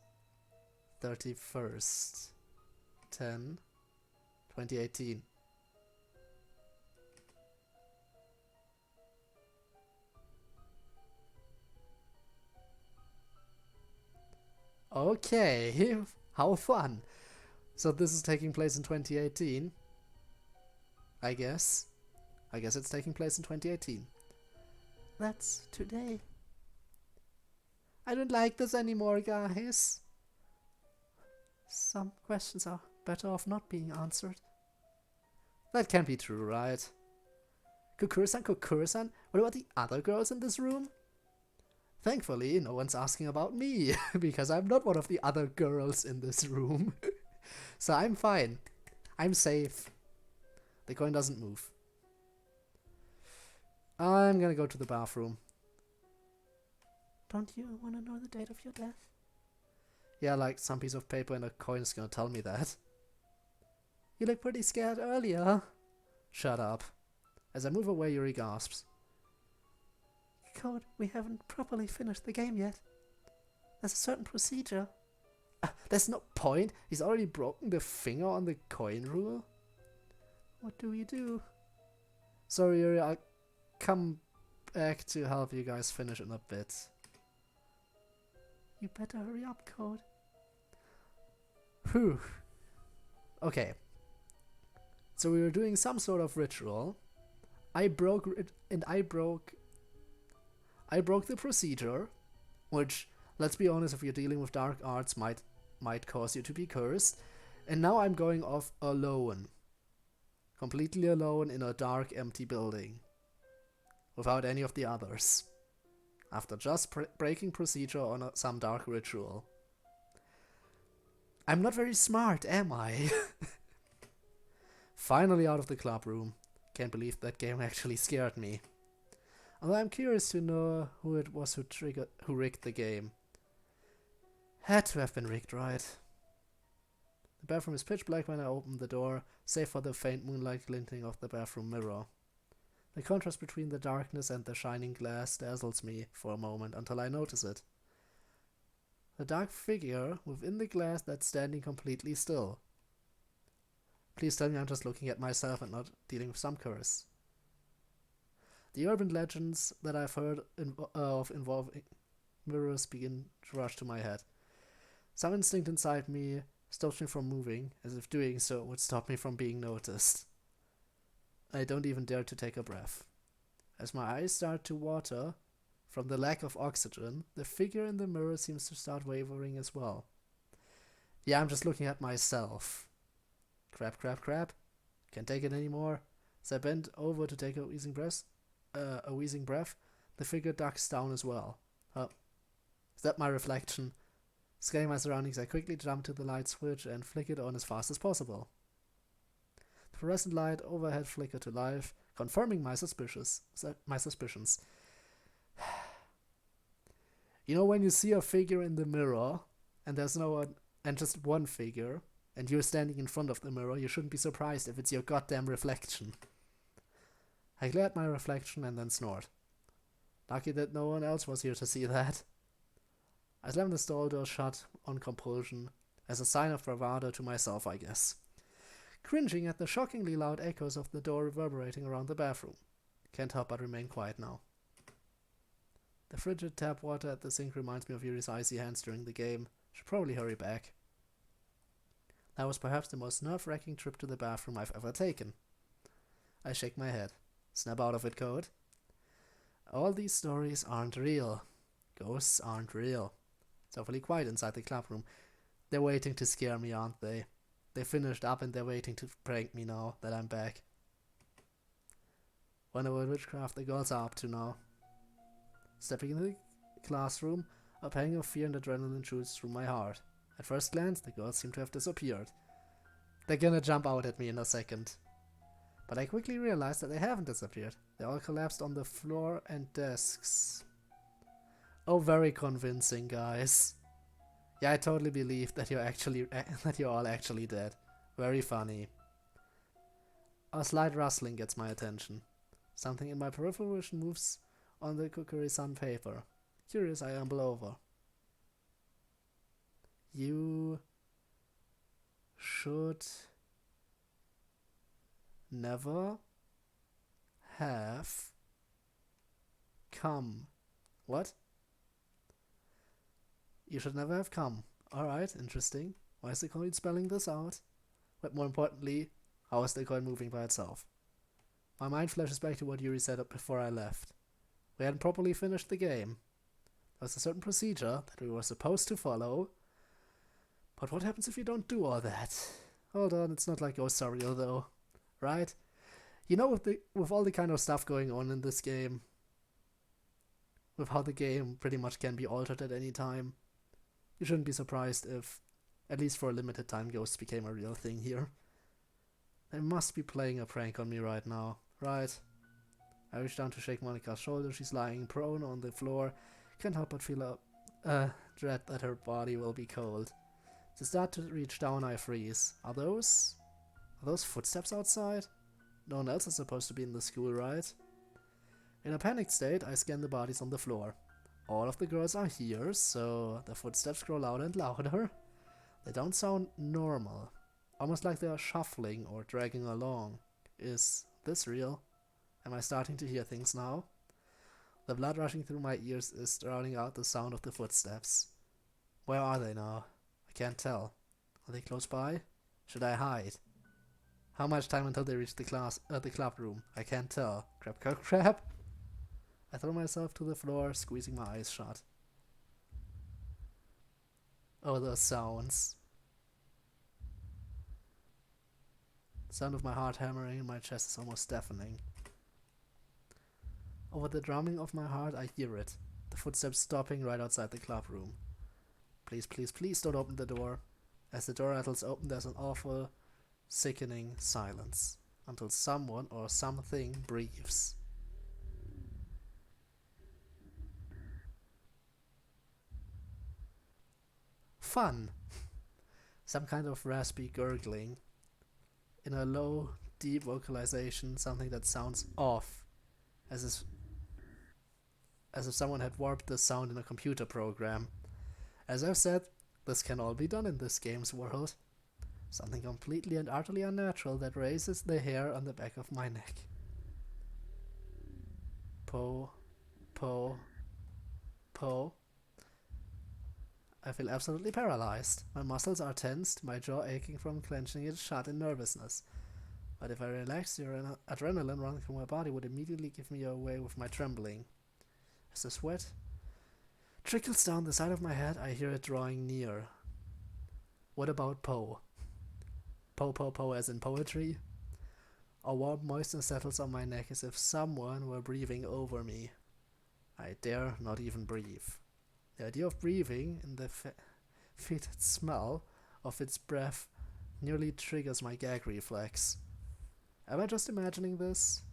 31st. 10. 2018. Okay, how fun. So this is taking place in 2018. I guess it's taking place in 2018. That's today. I don't like this anymore, guys. Some questions are better off not being answered. That can't be true, right? Kokuri-san, what about the other girls in this room? Thankfully, no one's asking about me, because I'm not one of the other girls in this room. So I'm fine. I'm safe. The coin doesn't move. I'm gonna go to the bathroom. Don't you want to know the date of your death? Yeah, like some piece of paper and a coin is gonna tell me that. You looked pretty scared earlier. Shut up. As I move away, Yuri gasps. Code, we haven't properly finished the game yet. There's a certain procedure. There's no point. He's already broken the finger on the coin rule. What do we do? Sorry, Yuri, I'll come back to help you guys finish in a bit. You better hurry up, Code. Whew. Okay. So we were doing some sort of ritual. I broke the procedure, which, let's be honest, if you're dealing with dark arts, might cause you to be cursed. And now I'm going off alone. Completely alone in a dark, empty building. Without any of the others. after just breaking procedure on some dark ritual. I'm not very smart, am I? Finally out of the club room. Can't believe that game actually scared me. Although I'm curious to know who it was who rigged the game. Had to have been rigged, right? The bathroom is pitch black when I open the door, save for the faint moonlight glinting of the bathroom mirror. The contrast between the darkness and the shining glass dazzles me for a moment until I notice it. The dark figure within the glass that's standing completely still. Please tell me I'm just looking at myself and not dealing with some curse. The urban legends that I've heard of involving mirrors begin to rush to my head. Some instinct inside me stops me from moving, as if doing so would stop me from being noticed. I don't even dare to take a breath. As my eyes start to water from the lack of oxygen, the figure in the mirror seems to start wavering as well. Yeah, I'm just looking at myself. Crap, crap, crap. Can't take it anymore. As I bend over to take a wheezing breath, the figure ducks down as well. Is that my reflection? Scanning my surroundings, I quickly jump to the light switch and flick it on as fast as possible. The fluorescent light overhead flickered to life, confirming my suspicions. You know, when you see a figure in the mirror, and there's no one, and just one figure, and you're standing in front of the mirror, you shouldn't be surprised if it's your goddamn reflection. I glare at my reflection and then snort. Lucky that no one else was here to see that. I slam the stall door shut on compulsion, as a sign of bravado to myself, I guess. Cringing at the shockingly loud echoes of the door reverberating around the bathroom. Can't help but remain quiet now. The frigid tap water at the sink reminds me of Yuri's icy hands during the game. Should probably hurry back. That was perhaps the most nerve-wracking trip to the bathroom I've ever taken. I shake my head. Snap out of it, Code. All these stories aren't real. Ghosts aren't real. It's awfully quiet inside the club room. They're waiting to scare me, aren't they? They finished up and they're waiting to prank me now that I'm back. Wonder what witchcraft the girls are up to now. Stepping into the classroom, a pang of fear and adrenaline shoots through my heart. At first glance, the girls seem to have disappeared. They're gonna jump out at me in a second. But I quickly realize that they haven't disappeared. They all collapsed on the floor and desks. Oh, very convincing, guys. Yeah, I totally believe that you're all actually dead. Very funny. A slight rustling gets my attention. Something in my peripheral vision moves on the cookery sun paper. Curious, I amble over. You should never have come. What? You should never have come. Alright, interesting. Why is the coin spelling this out? But more importantly, how is the coin moving by itself? My mind flashes back to what Yuri said before I left. We hadn't properly finished the game. There was a certain procedure that we were supposed to follow. But what happens if you don't do all that? Hold on, it's not like ghosts are real though. Right? You know, with all the kind of stuff going on in this game, with how the game pretty much can be altered at any time, you shouldn't be surprised if, at least for a limited time, ghosts became a real thing here. They must be playing a prank on me right now, right? I reach down to shake Monica's shoulder. She's lying prone on the floor. Can't help but feel a dread that her body will be cold. To start to reach down, I freeze. Are those footsteps outside? No one else is supposed to be in the school, right? In a panicked state, I scan the bodies on the floor. All of the girls are here, so the footsteps grow louder and louder. They don't sound normal. Almost like they are shuffling or dragging along. Is this real? Am I starting to hear things now? The blood rushing through my ears is drowning out the sound of the footsteps. Where are they now? I can't tell. Are they close by? Should I hide? How much time until they reach the club room? I can't tell. Crap, crap, crap. I throw myself to the floor, squeezing my eyes shut. Oh, those sounds. The sound of my heart hammering in my chest is almost deafening. Over the drumming of my heart, I hear it. The footsteps stopping right outside the club room. Please, please, please don't open the door. As the door rattles open, there's an awful, sickening silence until someone or something breathes. Fun. Some kind of raspy gurgling. In a low, deep vocalization, something that sounds off, as if someone had warped the sound in a computer program. As I've said, this can all be done in this game's world. Something completely and utterly unnatural that raises the hair on the back of my neck. Po, po, po. I feel absolutely paralyzed. My muscles are tensed, my jaw aching from clenching it shut in nervousness. But if I relaxed, the adrenaline running through my body would immediately give me away with my trembling. As the sweat trickles down the side of my head, I hear it drawing near. What about Po? Po, po, po as in poetry? A warm moisture settles on my neck as if someone were breathing over me. I dare not even breathe. The idea of breathing in the fetid smell of its breath nearly triggers my gag reflex. Am I just imagining this?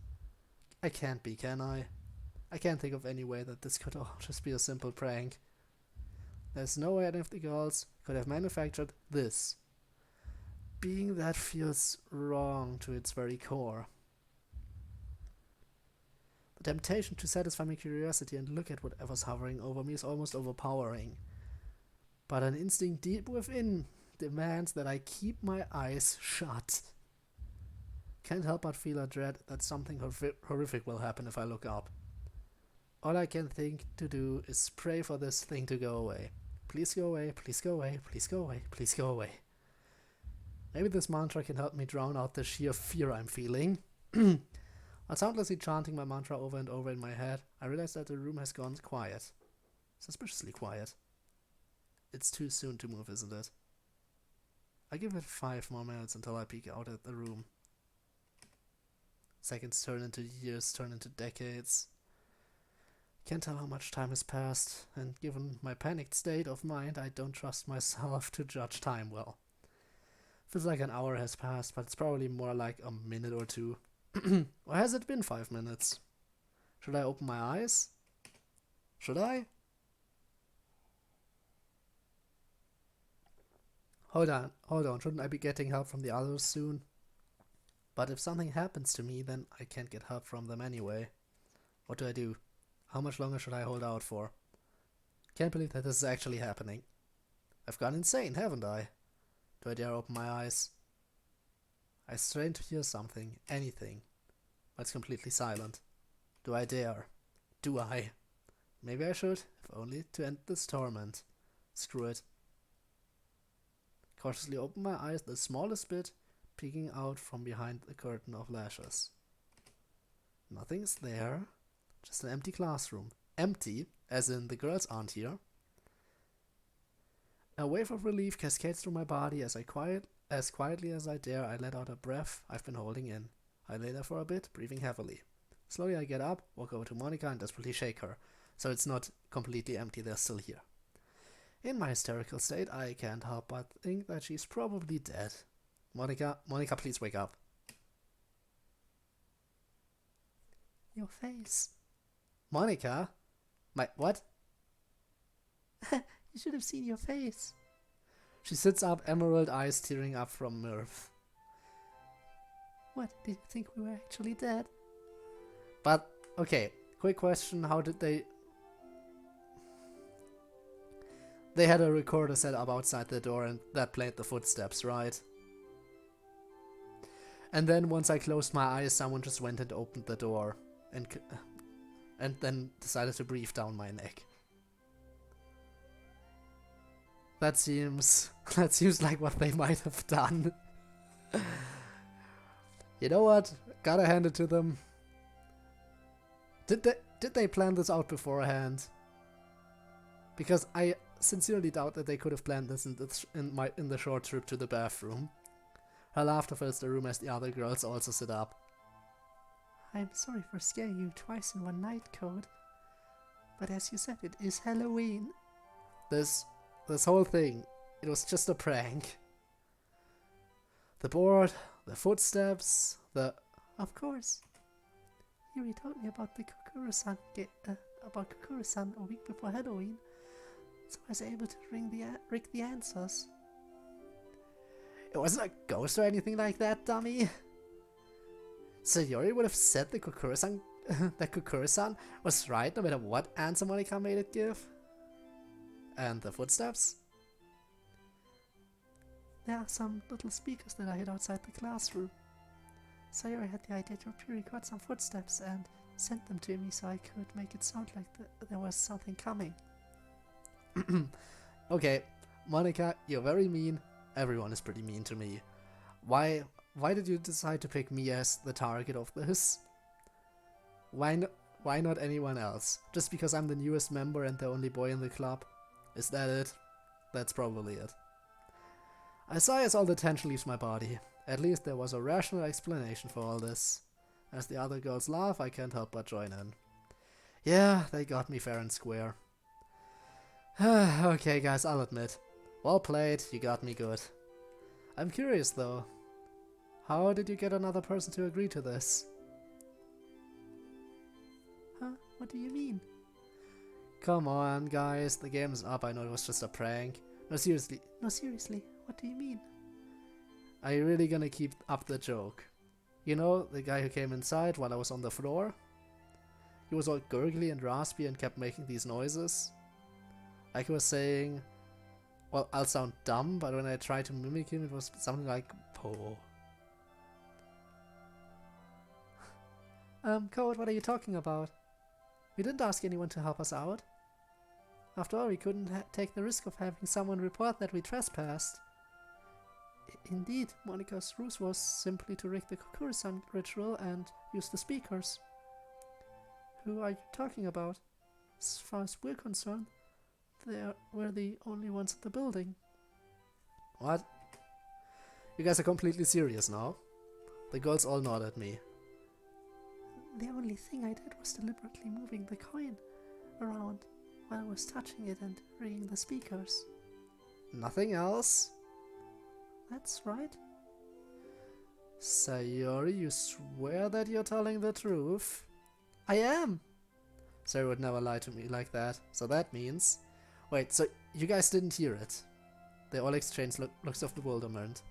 I can't be, can I? I can't think of any way that this could all just be a simple prank. There's no way any of the girls could have manufactured this. Being that feels wrong to its very core. The temptation to satisfy my curiosity and look at whatever's hovering over me is almost overpowering. But an instinct deep within demands that I keep my eyes shut. Can't help but feel a dread that something horrific will happen if I look up. All I can think to do is pray for this thing to go away. Please go away, please go away, please go away, please go away. Maybe this mantra can help me drown out the sheer fear I'm feeling. While soundlessly chanting my mantra over and over in my head, I realize that the room has gone quiet. Suspiciously quiet. It's too soon to move, isn't it? I give it 5 more minutes until I peek out at the room. Seconds turn into years, turn into decades. Can't tell how much time has passed, and given my panicked state of mind, I don't trust myself to judge time well. Feels like an hour has passed, but it's probably more like a minute or two. Or has it been 5 minutes? Should I open my eyes? Should I? Hold on. Shouldn't I be getting help from the others soon? But if something happens to me, then I can't get help from them anyway. What do I do? How much longer should I hold out for? Can't believe that this is actually happening. I've gone insane, haven't I? Do I dare open my eyes? I strain to hear something, anything, but it's completely silent. Do I dare? Do I? Maybe I should, if only to end this torment. Screw it. Cautiously open my eyes the smallest bit, peeking out from behind the curtain of lashes. Nothing's there. Just an empty classroom. Empty, as in the girls aren't here. A wave of relief cascades through my body as quietly as I dare, I let out a breath I've been holding in. I lay there for a bit, breathing heavily. Slowly I get up, walk over to Monica and desperately shake her, so it's not completely empty, they're still here. In my hysterical state, I can't help but think that she's probably dead. Monica, please wake up. Your face. Monica? What? You should have seen your face. She sits up, emerald eyes tearing up from mirth. What, did you think we were actually dead? But, okay, quick question, how did they... They had a recorder set up outside the door and that played the footsteps, right? And then once I closed my eyes, someone just went and opened the door and then decided to breathe down my neck. That seems like what they might have done. You know what? Gotta hand it to them. Did they plan this out beforehand? Because I sincerely doubt that they could have planned this in the short trip to the bathroom. Her laughter fills the room as the other girls also sit up. I'm sorry for scaring you twice in one night, Code. But as you said, it is Halloween. This whole thing, it was just a prank. The board, the footsteps, the... Of course. Yuri told me about the Kokoro-san, about Kokoro-san a week before Halloween, so I was able to rig the answers. It wasn't a ghost or anything like that, dummy. So Yuri would have said the Kokoro-san that Kokoro-san was right no matter what answer Monika made it give? And the footsteps? There are some little speakers that I hid outside the classroom. Sayori had the idea to pre-record some footsteps and sent them to me so I could make it sound like there was something coming. Okay, Monika, you're very mean. Everyone is pretty mean to me. Why did you decide to pick me as the target of this? Why not anyone else? Just because I'm the newest member and the only boy in the club? Is that it? That's probably it. I sigh as all the tension leaves my body. At least there was a rational explanation for all this. As the other girls laugh, I can't help but join in. Yeah, they got me fair and square. Okay guys, I'll admit. Well played, you got me good. I'm curious though. How did you get another person to agree to this? Huh? What do you mean? Come on guys, the game's up, I know it was just a prank. No seriously, what do you mean? are you really gonna keep up the joke? You know, the guy who came inside while I was on the floor? He was all gurgly and raspy and kept making these noises. Like he was saying, well, I'll sound dumb, but when I tried to mimic him, it was something like, po. Code, what are you talking about? We didn't ask anyone to help us out. After all, we couldn't take the risk of having someone report that we trespassed. Indeed, Monika's ruse was simply to rig the Kokoro-san ritual and use the speakers. Who are you talking about? As far as we're concerned, they were the only ones at the building. What? You guys are completely serious now? The girls all nod at me. The only thing I did was deliberately moving the coin around while I was touching it and rigging the speakers. Nothing else? That's right. Sayori, you swear that you're telling the truth? I am! Sayori would never lie to me like that, so that means... Wait, so you guys didn't hear it? They all exchanged looks of bewilderment.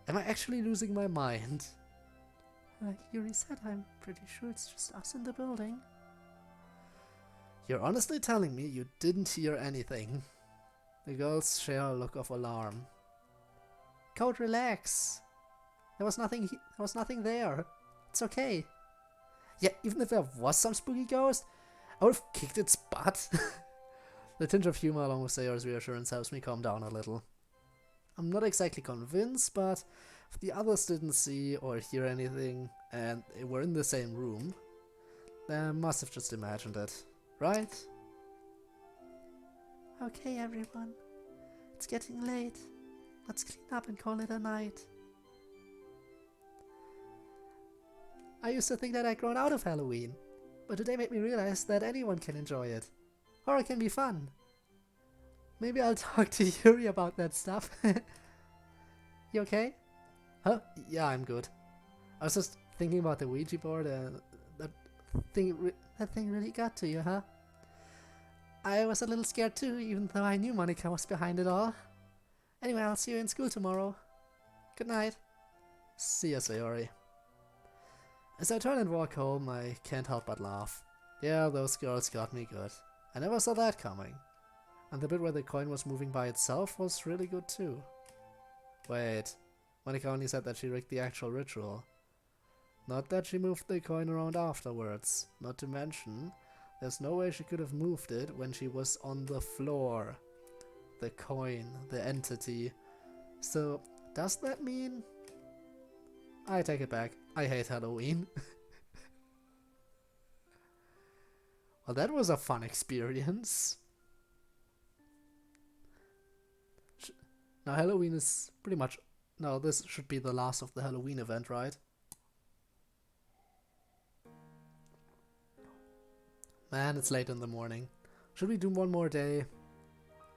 Am I actually losing my mind? Like Yuri said, I'm pretty sure it's just us in the building. You're honestly telling me you didn't hear anything? The girls share a look of alarm. Code, relax. There was nothing there. It's okay. Yeah, even if there was some spooky ghost, I would have kicked its butt. The tinge of humor along with Sayori's reassurance helps me calm down a little. I'm not exactly convinced, but if the others didn't see or hear anything and they were in the same room, they must have just imagined it, right? Okay, everyone. It's getting late. Let's clean up and call it a night. I used to think that I'd grown out of Halloween, but today made me realize that anyone can enjoy it. Horror can be fun. Maybe I'll talk to Yuri about that stuff. You okay? Huh? Yeah, I'm good. I was just thinking about the Ouija board and that thing really got to you, huh? I was a little scared too, even though I knew Monika was behind it all. Anyway, I'll see you in school tomorrow. Good night. See ya, Sayori. As I turn and walk home, I can't help but laugh. Yeah, those girls got me good. I never saw that coming. And the bit where the coin was moving by itself was really good too. Wait, Monika only said that she rigged the actual ritual. Not that she moved the coin around afterwards. Not to mention, there's no way she could have moved it when she was on the floor. The coin, the entity. So, does that mean... I take it back. I hate Halloween. Well, that was a fun experience. Now Halloween is pretty much... No, this should be the last of the Halloween event, right? Man, it's late in the morning. Should we do one more day?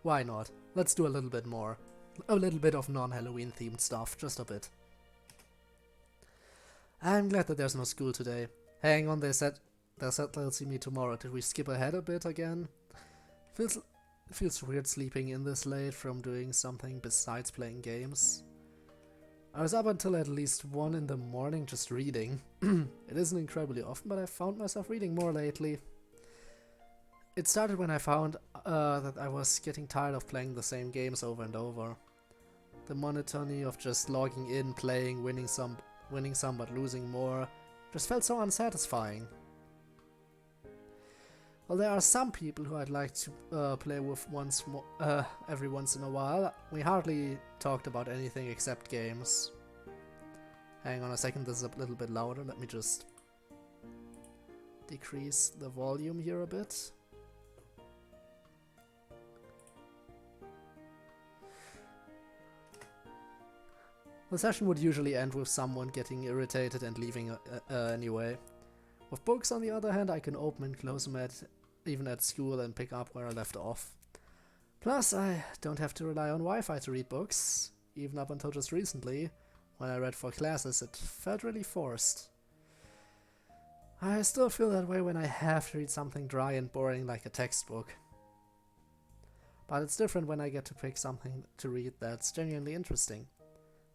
Why not? Let's do a little bit more. A little bit of non-Halloween themed stuff, just a bit. I'm glad that there's no school today. Hang on, they said they'll see me tomorrow. Did we skip ahead a bit again? Feels weird sleeping in this late from doing something besides playing games. I was up until at least 1 in the morning just reading. It isn't incredibly often, but I found myself reading more lately. It started when I found that I was getting tired of playing the same games over and over. The monotony of just logging in, playing, winning some but losing more just felt so unsatisfying. Well, there are some people who I'd like to play with every once in a while. We hardly talked about anything except games. Hang on a second, this is a little bit louder. Let me just decrease the volume here a bit. The session would usually end with someone getting irritated and leaving anyway. With books, on the other hand, I can open and close them even at school and pick up where I left off. Plus, I don't have to rely on Wi-Fi to read books. Even up until just recently, when I read for classes, it felt really forced. I still feel that way when I have to read something dry and boring like a textbook. But it's different when I get to pick something to read that's genuinely interesting.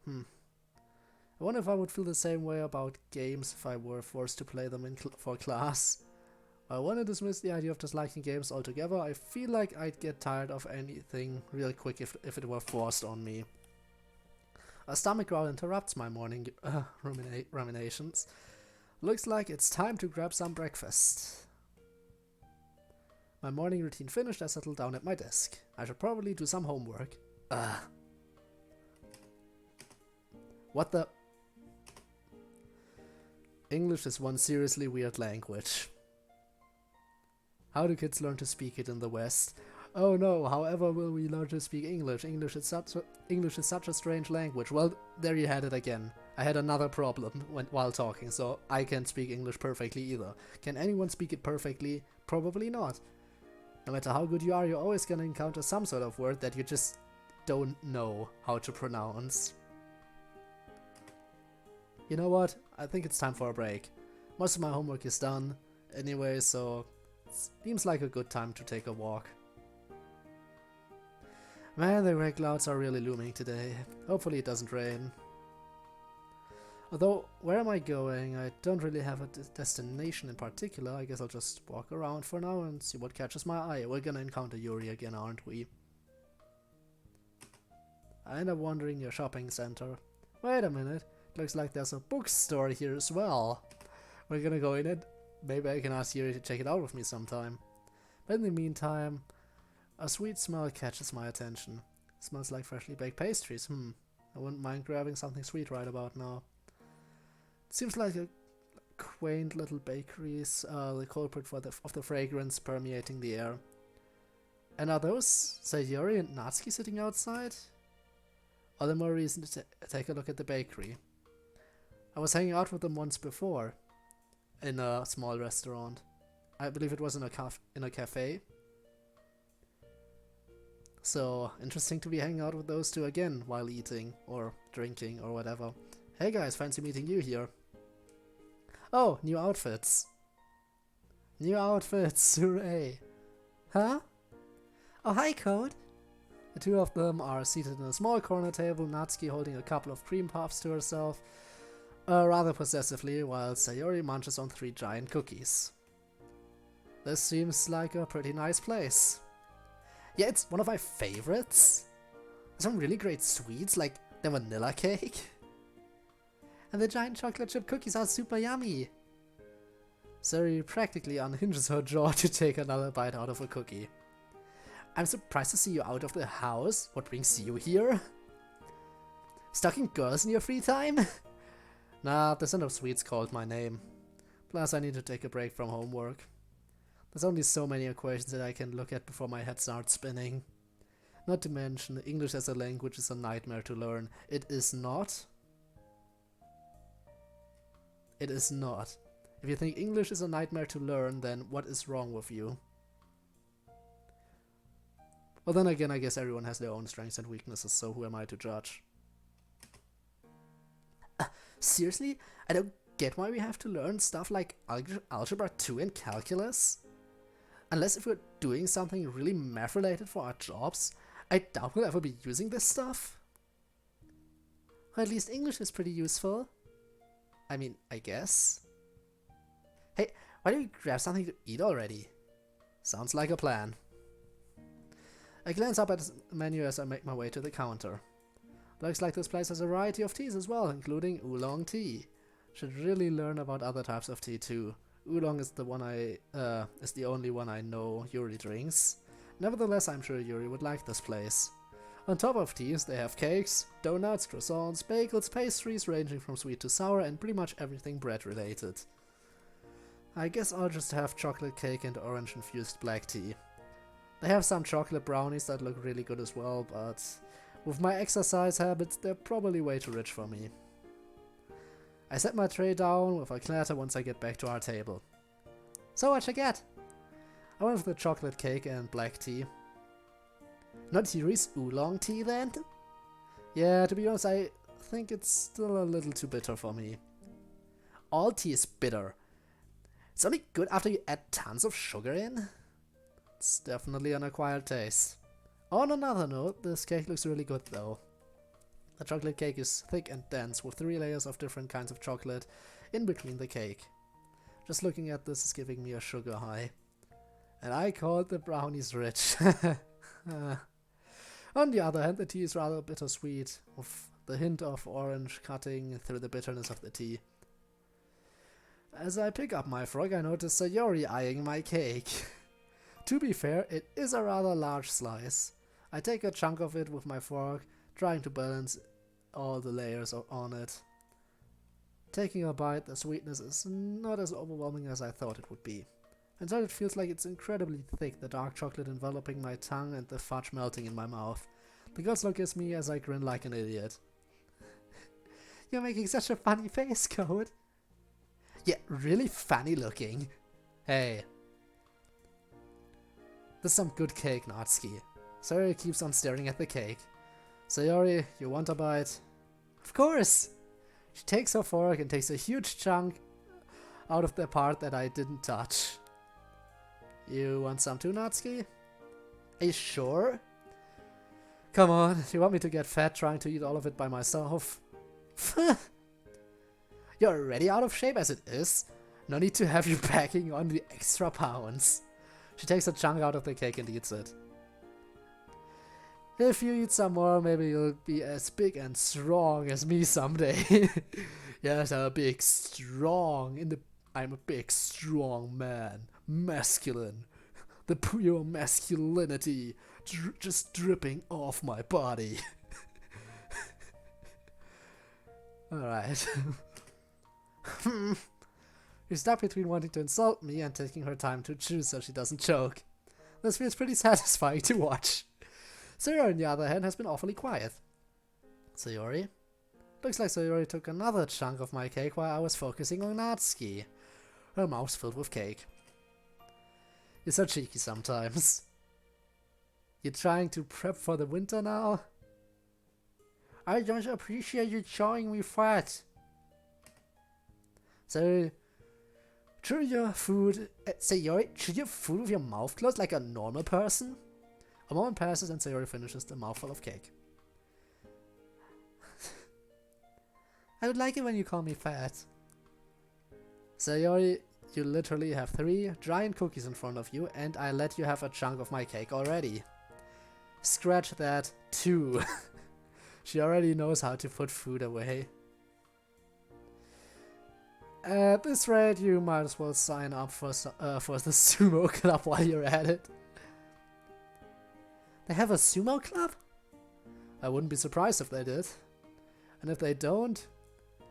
I wonder if I would feel the same way about games if I were forced to play them for class. I want to dismiss the idea of disliking games altogether. I feel like I'd get tired of anything real quick if it were forced on me. A stomach growl interrupts my morning ruminations. Looks like it's time to grab some breakfast. My morning routine finished, I settled down at my desk. I should probably do some homework. What the? English is one seriously weird language. How do kids learn to speak it in the West? Oh no, however will we learn to speak English? English is such a strange language. Well, there you had it again. I had another problem while talking, so I can't speak English perfectly either. Can anyone speak it perfectly? Probably not. No matter how good you are, you're always gonna encounter some sort of word that you just don't know how to pronounce. You know what? I think it's time for a break. Most of my homework is done anyway, so it seems like a good time to take a walk. Man, the gray clouds are really looming today. Hopefully it doesn't rain. Although, where am I going? I don't really have a destination in particular. I guess I'll just walk around for now and see what catches my eye. We're gonna encounter Yuri again, aren't we? I end up wandering your shopping center. Wait a minute. Looks like there's a bookstore here as well. We're gonna go in it. Maybe I can ask Yuri to check it out with me sometime. But in the meantime, a sweet smell catches my attention. It smells like freshly baked pastries. I wouldn't mind grabbing something sweet right about now. It seems like a quaint little bakery's the culprit of the fragrance permeating the air. And are those Sayori and Natsuki sitting outside? All the more reason to take a look at the bakery. I was hanging out with them once before, in a small restaurant. I believe it was in a cafe. So, interesting to be hanging out with those two again while eating, or drinking, or whatever. Hey guys, fancy meeting you here. Oh, new outfits. New outfits, hooray. Huh? Oh, hi Code. The two of them are seated in a small corner table, Natsuki holding a couple of cream puffs to herself, rather possessively, while Sayori munches on 3 giant cookies. This seems like a pretty nice place. Yeah, it's one of my favorites. Some really great sweets, like the vanilla cake. And the giant chocolate chip cookies are super yummy. Sayori practically unhinges her jaw to take another bite out of a cookie. I'm surprised to see you out of the house. What brings you here? Stalking girls in your free time? Nah, the scent of sweets called my name. Plus, I need to take a break from homework. There's only so many equations that I can look at before my head starts spinning. Not to mention, English as a language is a nightmare to learn. It is not. It is not. If you think English is a nightmare to learn, then what is wrong with you? Well, then again, I guess everyone has their own strengths and weaknesses, so who am I to judge? Seriously? I don't get why we have to learn stuff like Algebra 2 and Calculus? Unless if we're doing something really math-related for our jobs, I doubt we'll ever be using this stuff. Or at least English is pretty useful. I mean, I guess. Hey, why don't we grab something to eat already? Sounds like a plan. I glance up at the menu as I make my way to the counter. Looks like this place has a variety of teas as well, including oolong tea. Should really learn about other types of tea too. Oolong is the only one I know Yuri drinks. Nevertheless, I'm sure Yuri would like this place. On top of teas, they have cakes, donuts, croissants, bagels, pastries ranging from sweet to sour, and pretty much everything bread related. I guess I'll just have chocolate cake and orange infused black tea. They have some chocolate brownies that look really good as well, but with my exercise habits, they're probably way too rich for me. I set my tray down with a clatter once I get back to our table. So what'd you get? I went with the chocolate cake and black tea. Not Yuri's oolong tea then? Yeah, to be honest, I think it's still a little too bitter for me. All tea is bitter. It's only good after you add tons of sugar in. It's definitely an acquired taste. On another note, this cake looks really good though. The chocolate cake is thick and dense with 3 layers of different kinds of chocolate in between the cake. Just looking at this is giving me a sugar high. And I called the brownies rich. On the other hand, the tea is rather bittersweet, with the hint of orange cutting through the bitterness of the tea. As I pick up my frog, I notice Sayori eyeing my cake. To be fair, it is a rather large slice. I take a chunk of it with my fork, trying to balance all the layers on it. Taking a bite, the sweetness is not as overwhelming as I thought it would be. Instead, it feels like it's incredibly thick, the dark chocolate enveloping my tongue and the fudge melting in my mouth. The girls look at me as I grin like an idiot. You're making such a funny face, Code. Yeah, really funny looking. Hey. This is some good cake, Natsuki. Sayori keeps on staring at the cake. Sayori, you want a bite? Of course! She takes her fork and takes a huge chunk out of the part that I didn't touch. You want some too, Natsuki? Are you sure? Come on, you want me to get fat trying to eat all of it by myself? You're already out of shape as it is. No need to have you packing on the extra pounds. She takes a chunk out of the cake and eats it. If you eat some more, maybe you'll be as big and strong as me someday. Yes, I'm a big strong man. Masculine. The pure masculinity just dripping off my body. Alright. You're stuck between wanting to insult me and taking her time to chew so she doesn't choke. This feels pretty satisfying to watch. Sayori, on the other hand, has been awfully quiet. Sayori? Looks like Sayori took another chunk of my cake while I was focusing on Natsuki. Her mouth's filled with cake. You're so cheeky sometimes. You're trying to prep for the winter now? I don't appreciate you showing me fat. So, chew your food. Sayori, chew your food with your mouth closed like a normal person? A moment passes and Sayori finishes the mouthful of cake. I would like it when you call me fat. Sayori, you literally have 3 giant cookies in front of you and I let you have a chunk of my cake already. Scratch that too. She already knows how to put food away. At this rate, you might as well sign up for the sumo club while you're at it. They have a sumo club? I wouldn't be surprised if they did. And if they don't,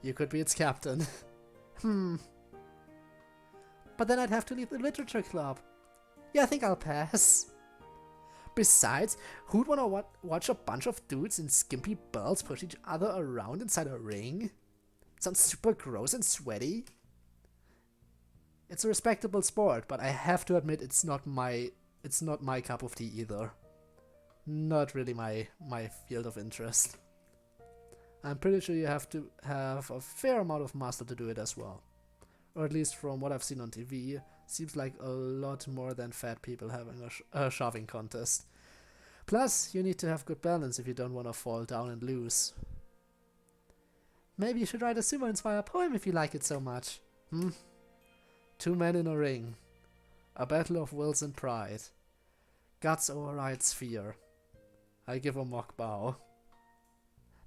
you could be its captain. But then I'd have to leave the literature club. Yeah, I think I'll pass. Besides, who'd wanna watch a bunch of dudes in skimpy belts push each other around inside a ring? Sounds super gross and sweaty. It's a respectable sport, but I have to admit it's not my cup of tea either. Not really my field of interest. I'm pretty sure you have to have a fair amount of master to do it as well. Or at least from what I've seen on TV, seems like a lot more than fat people having a shoving contest. Plus, you need to have good balance if you don't want to fall down and lose. Maybe you should write a sumo-inspired poem if you like it so much. Two men in a ring. A battle of wills and pride. Guts overrides fear. I give a mock bow.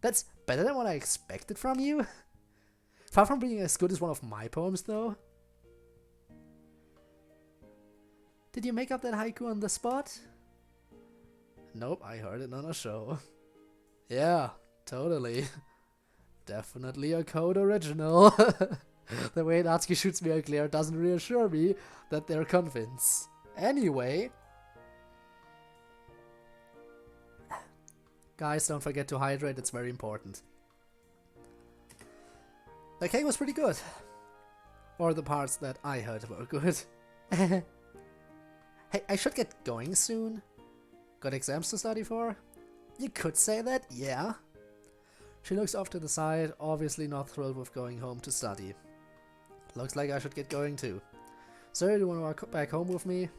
That's better than what I expected from you. Far from being as good as one of my poems, though. Did you make up that haiku on the spot? Nope, I heard it on a show. Yeah, totally. Definitely a Code original. The way Natsuki shoots me a glare doesn't reassure me that they're convinced. Anyway. Guys, don't forget to hydrate, it's very important. The cake was pretty good. Or the parts that I heard were good. Hey, I should get going soon. Got exams to study for? You could say that, yeah. She looks off to the side, obviously not thrilled with going home to study. Looks like I should get going too. So, do you want to walk back home with me?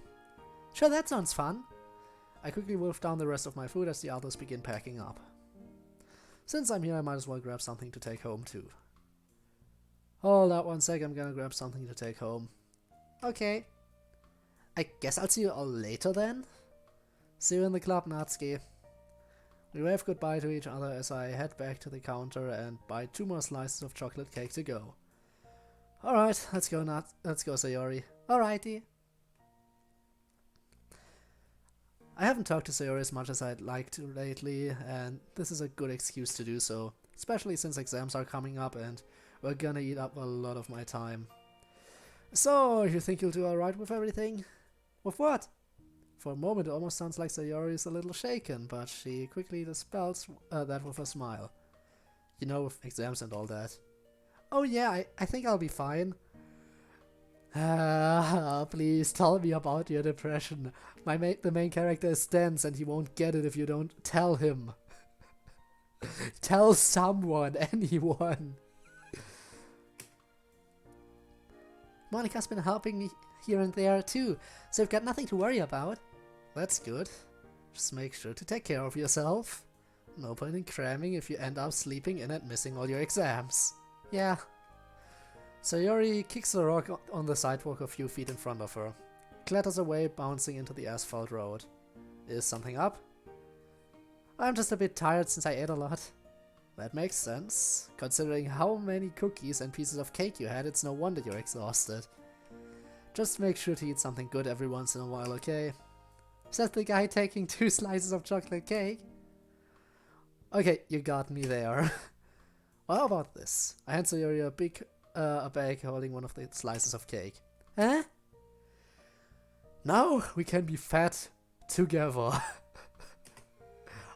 Sure, that sounds fun. I quickly wolf down the rest of my food as the others begin packing up. Since I'm here, I might as well grab something to take home too. Hold up one sec, I'm gonna grab something to take home. Okay. I guess I'll see you all later then? See you in the club, Natsuki. We wave goodbye to each other as I head back to the counter and buy 2 more slices of chocolate cake to go. Alright, let's go Sayori. Alrighty. I haven't talked to Sayori as much as I'd like to lately, and this is a good excuse to do so, especially since exams are coming up and we're gonna eat up a lot of my time. So, you think you'll do alright with everything? With what? For a moment it almost sounds like Sayori is a little shaken, but she quickly dispels that with a smile. You know, with exams and all that. Oh yeah, I think I'll be fine. Please tell me about your depression. The main character is dense and he won't get it if you don't tell him. Tell someone, anyone. Monika's been helping me here and there too, so you've got nothing to worry about. That's good. Just make sure to take care of yourself. No point in cramming if you end up sleeping in and missing all your exams. Yeah. Sayori kicks a rock on the sidewalk a few feet in front of her. Clatters away, bouncing into the asphalt road. Is something up? I'm just a bit tired since I ate a lot. That makes sense. Considering how many cookies and pieces of cake you had, it's no wonder you're exhausted. Just make sure to eat something good every once in a while, okay? Says the guy taking 2 slices of chocolate cake. Okay, you got me there. Well, how about this? I hand Sayori a bag holding one of the slices of cake. Huh? Now we can be fat together.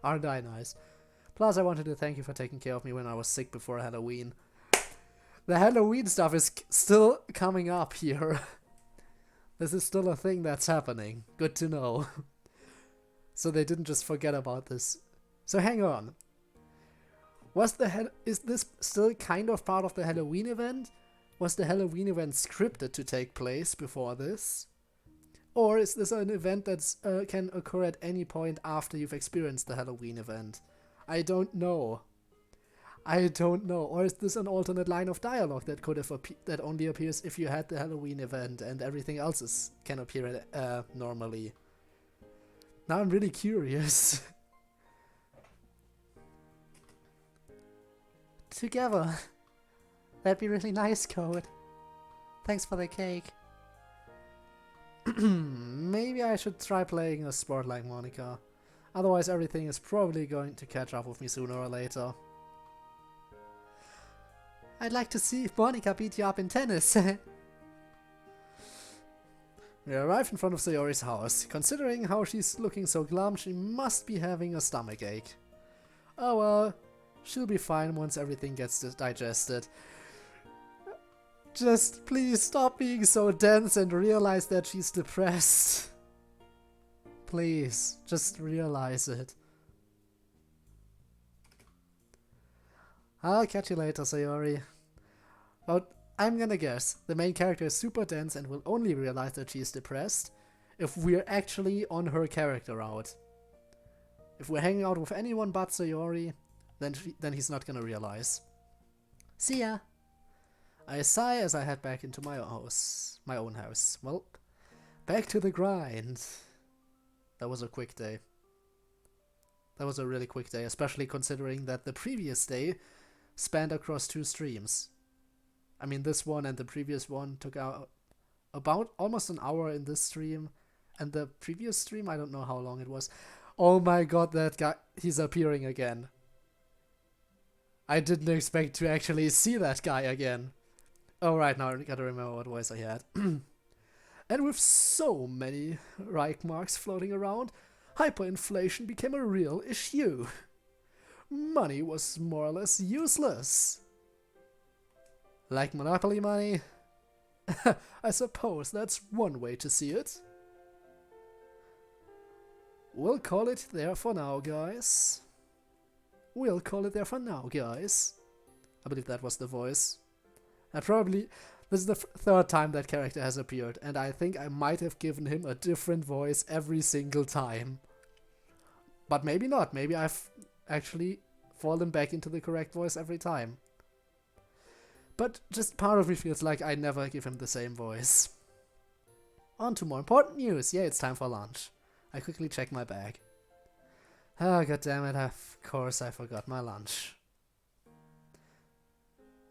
Aren't I nice? Plus, I wanted to thank you for taking care of me when I was sick before Halloween. The Halloween stuff is still coming up here. This is still a thing that's happening. Good to know. So they didn't just forget about this. So hang on. Is this still kind of part of the Halloween event? Was the Halloween event scripted to take place before this? Or is this an event that can occur at any point after you've experienced the Halloween event? I don't know. Or is this an alternate line of dialogue that could have that only appears if you had the Halloween event and everything else can appear normally? Now I'm really curious. Together. That'd be really nice, Code. Thanks for the cake. Maybe I should try playing a sport like Monika. Otherwise everything is probably going to catch up with me sooner or later. I'd like to see Monika beat you up in tennis. We arrive in front of Sayori's house. Considering how she's looking so glum, she must be having a stomachache. Oh well, she'll be fine once everything gets digested. Just please stop being so dense and realize that she's depressed. Please, just realize it. I'll catch you later, Sayori. But I'm gonna guess the main character is super dense and will only realize that she's depressed if we're actually on her character route. If we're hanging out with anyone but Sayori, then he's not gonna realize. See ya! I sigh as I head back into my own house. Well, back to the grind. That was a quick day. That was a really quick day, especially considering that the previous day spanned across 2 streams. I mean, this one and the previous one took out about almost an hour in this stream, and the previous stream, I don't know how long it was. Oh my god, that guy, he's appearing again. I didn't expect to actually see that guy again. Oh, right, now I gotta remember what voice I had. And with so many Reich marks floating around, hyperinflation became a real issue. Money was more or less useless. Like Monopoly money? I suppose that's one way to see it. We'll call it there for now, guys. We'll call it there for now, guys. I believe that was the voice. This is the 3rd time that character has appeared, and I think I might have given him a different voice every single time. But maybe not. Maybe I've actually fallen back into the correct voice every time. But just part of me feels like I never give him the same voice. On to more important news. Yeah, it's time for lunch. I quickly check my bag. Ah, goddammit, of course I forgot my lunch.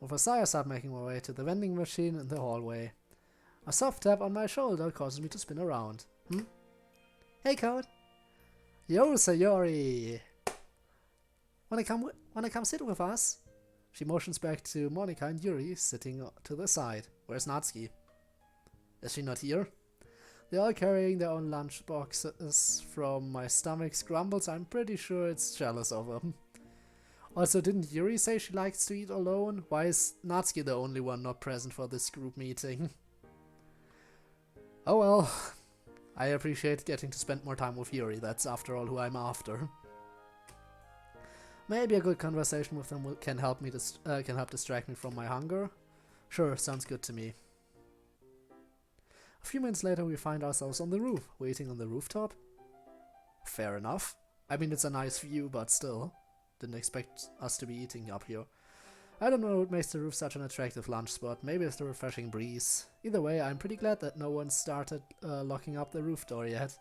With a sigh, I start making my way to the vending machine in the hallway. A soft tap on my shoulder causes me to spin around. Hey, Code. Yo, Sayori. Wanna come sit with us? She motions back to Monika and Yuri sitting to the side. Where's Natsuki? Is she not here? They're all carrying their own lunch boxes. From my stomach's grumbles, I'm pretty sure it's jealous of them. Also, didn't Yuri say she likes to eat alone? Why is Natsuki the only one not present for this group meeting? Oh well, I appreciate getting to spend more time with Yuri. That's after all who I'm after. Maybe a good conversation with them can help distract me from my hunger. Sure, sounds good to me. A few minutes later, we find ourselves on the roof, waiting on the rooftop. Fair enough. I mean, it's a nice view, but still. Didn't expect us to be eating up here. I don't know what makes the roof such an attractive lunch spot. Maybe it's the refreshing breeze. Either way, I'm pretty glad that no one started locking up the roof door yet.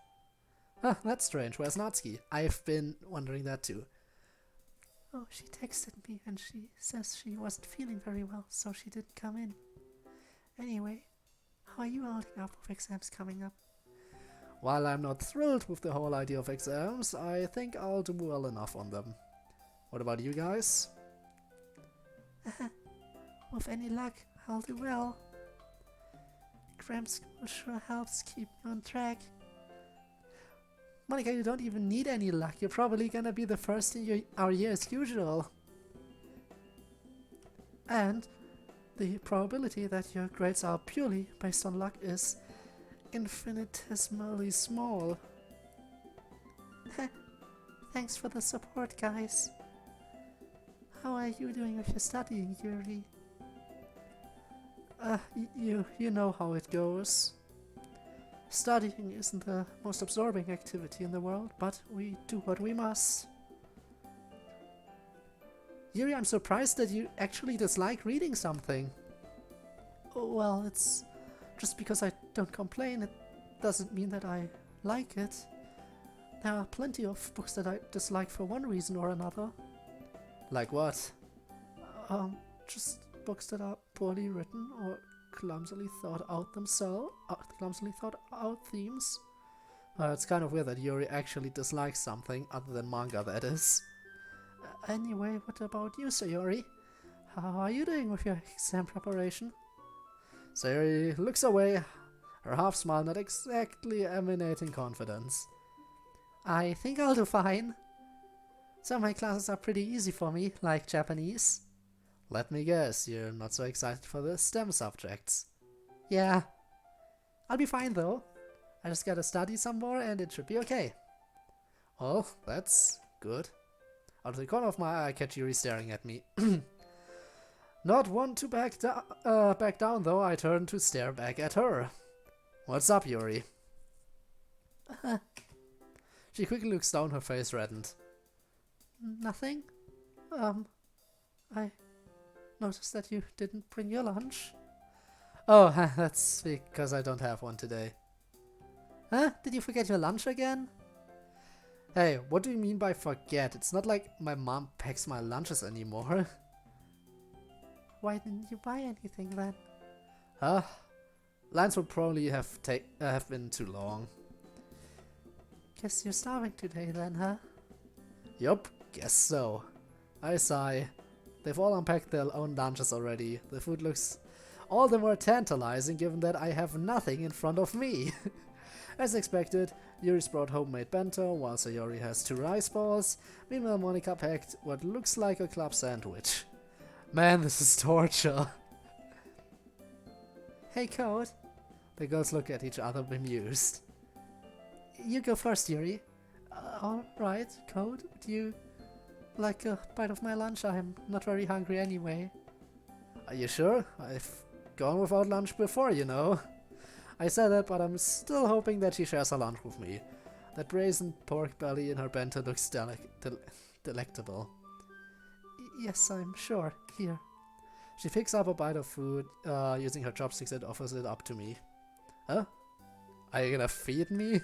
Huh, that's strange. Where's Natsuki? I've been wondering that too. Oh, she texted me and she says she wasn't feeling very well, so she didn't come in. Anyway, how are you holding up with exams coming up? While I'm not thrilled with the whole idea of exams, I think I'll do well enough on them. What about you guys? With any luck, I'll do well. Cram school sure helps keep me on track. Monika, you don't even need any luck. You're probably gonna be the first in our year as usual. And the probability that your grades are purely based on luck is infinitesimally small. Thanks for the support, guys. How are you doing with your studying, Yuri? You know how it goes. Studying isn't the most absorbing activity in the world, but we do what we must. Yuri, I'm surprised that you actually dislike reading something. Well, it's just because I don't complain, it doesn't mean that I like it. There are plenty of books that I dislike for one reason or another. Like what? Just books that are poorly written or clumsily thought out themes. It's kind of weird that Yuri actually dislikes something other than manga, that is. Anyway, what about you, Sayori? How are you doing with your exam preparation? Sayori looks away, her half smile not exactly emanating confidence. I think I'll do fine. Some of my classes are pretty easy for me, like Japanese. Let me guess, you're not so excited for the STEM subjects. Yeah. I'll be fine though. I just gotta study some more and it should be okay. Well, that's good. Out of the corner of my eye, I catch Yuri staring at me. Not one to back down though, I turn to stare back at her. What's up, Yuri? She quickly looks down, her face reddened. Nothing. I noticed that you didn't bring your lunch. Oh, that's because I don't have one today. Huh? Did you forget your lunch again? Hey, what do you mean by forget? It's not like my mom packs my lunches anymore. Why didn't you buy anything then? Huh? Lines would probably have been too long. Guess you're starving today then, huh? Yup, guess so. I sigh. They've all unpacked their own lunches already. The food looks all the more tantalizing given that I have nothing in front of me. As expected, Yuri's brought homemade bento, while Sayori has 2 rice balls. Meanwhile, Monica packed what looks like a club sandwich. Man, this is torture. Hey, Code. The girls look at each other bemused. You go first, Yuri. Alright, Code. Would you like a bite of my lunch? I'm not very hungry anyway. Are you sure? I've gone without lunch before, you know. I said that, but I'm still hoping that she shares her lunch with me. That braised pork belly in her bento looks delectable. Yes, I'm sure. Here. She picks up a bite of food using her chopsticks and offers it up to me. Huh? Are you gonna feed me?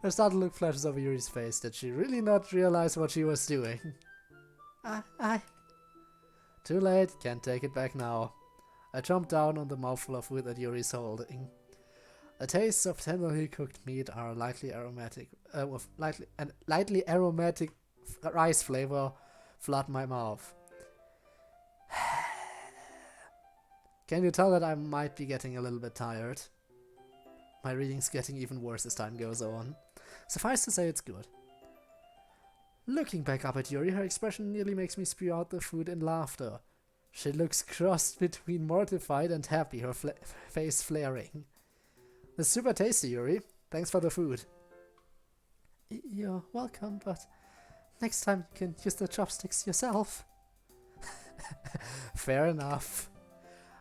A startled look flashes over Yuri's face. Did she really not realize what she was doing? Too late, can't take it back now. I chomped down on the mouthful of food that Yuri's holding. The tastes of tenderly cooked meat are lightly aromatic, with lightly aromatic rice flavor flood my mouth. Can you tell that I might be getting a little bit tired? My reading's getting even worse as time goes on. Suffice to say, it's good. Looking back up at Yuri, her expression nearly makes me spew out the food in laughter. She looks crossed between mortified and happy, her face flaring. It's super tasty, Yuri. Thanks for the food. You're welcome, but next time you can use the chopsticks yourself. Fair enough.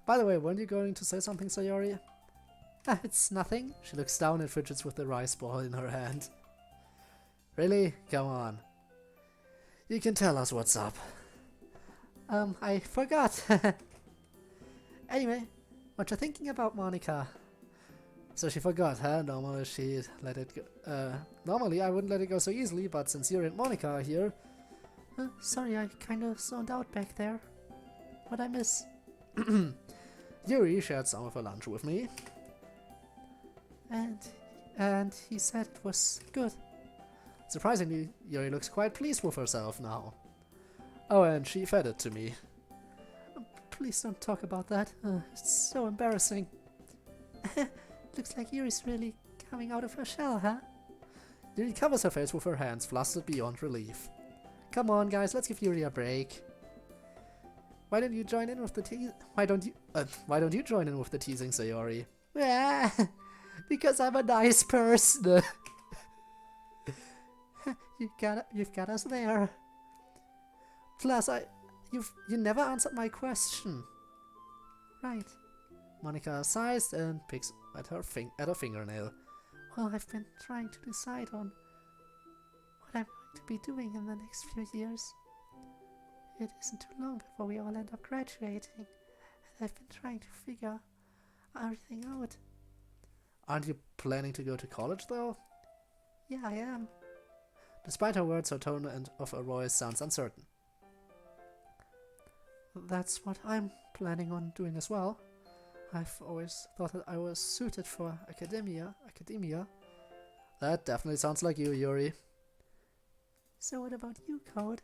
By the way, weren't you going to say something, Sayori? It's nothing. She looks down and fidgets with the rice ball in her hand. Really? Come on. You can tell us what's up. I forgot. Anyway, what you thinking about, Monica? So she forgot, huh? Normally she'd let it go. Normally I wouldn't let it go so easily, but since Yuri and Monica are here... Sorry, I kinda zoned out back there. What'd I miss? Yuri shared some of her lunch with me. And he said it was good. Surprisingly, Yuri looks quite pleased with herself now. Oh, and she fed it to me. Please don't talk about that. It's so embarrassing. Looks like Yuri's really coming out of her shell, huh? Yuri covers her face with her hands, flustered beyond relief. Come on, guys, let's give Yuri a break. Why don't you join in with the Why don't you join in with the teasing, Sayori? Because I'm a nice person. You've got us there. Plus, you never answered my question. Right. Monica sighs and picks at her fingernail. Well, I've been trying to decide on what I'm going to be doing in the next few years. It isn't too long before we all end up graduating, and I've been trying to figure everything out. Aren't you planning to go to college, though? Yeah, I am. Despite her words, her tone and of her voice sounds uncertain. That's what I'm planning on doing as well. I've always thought that I was suited for academia. That definitely sounds like you, Yuri. So what about you, Code?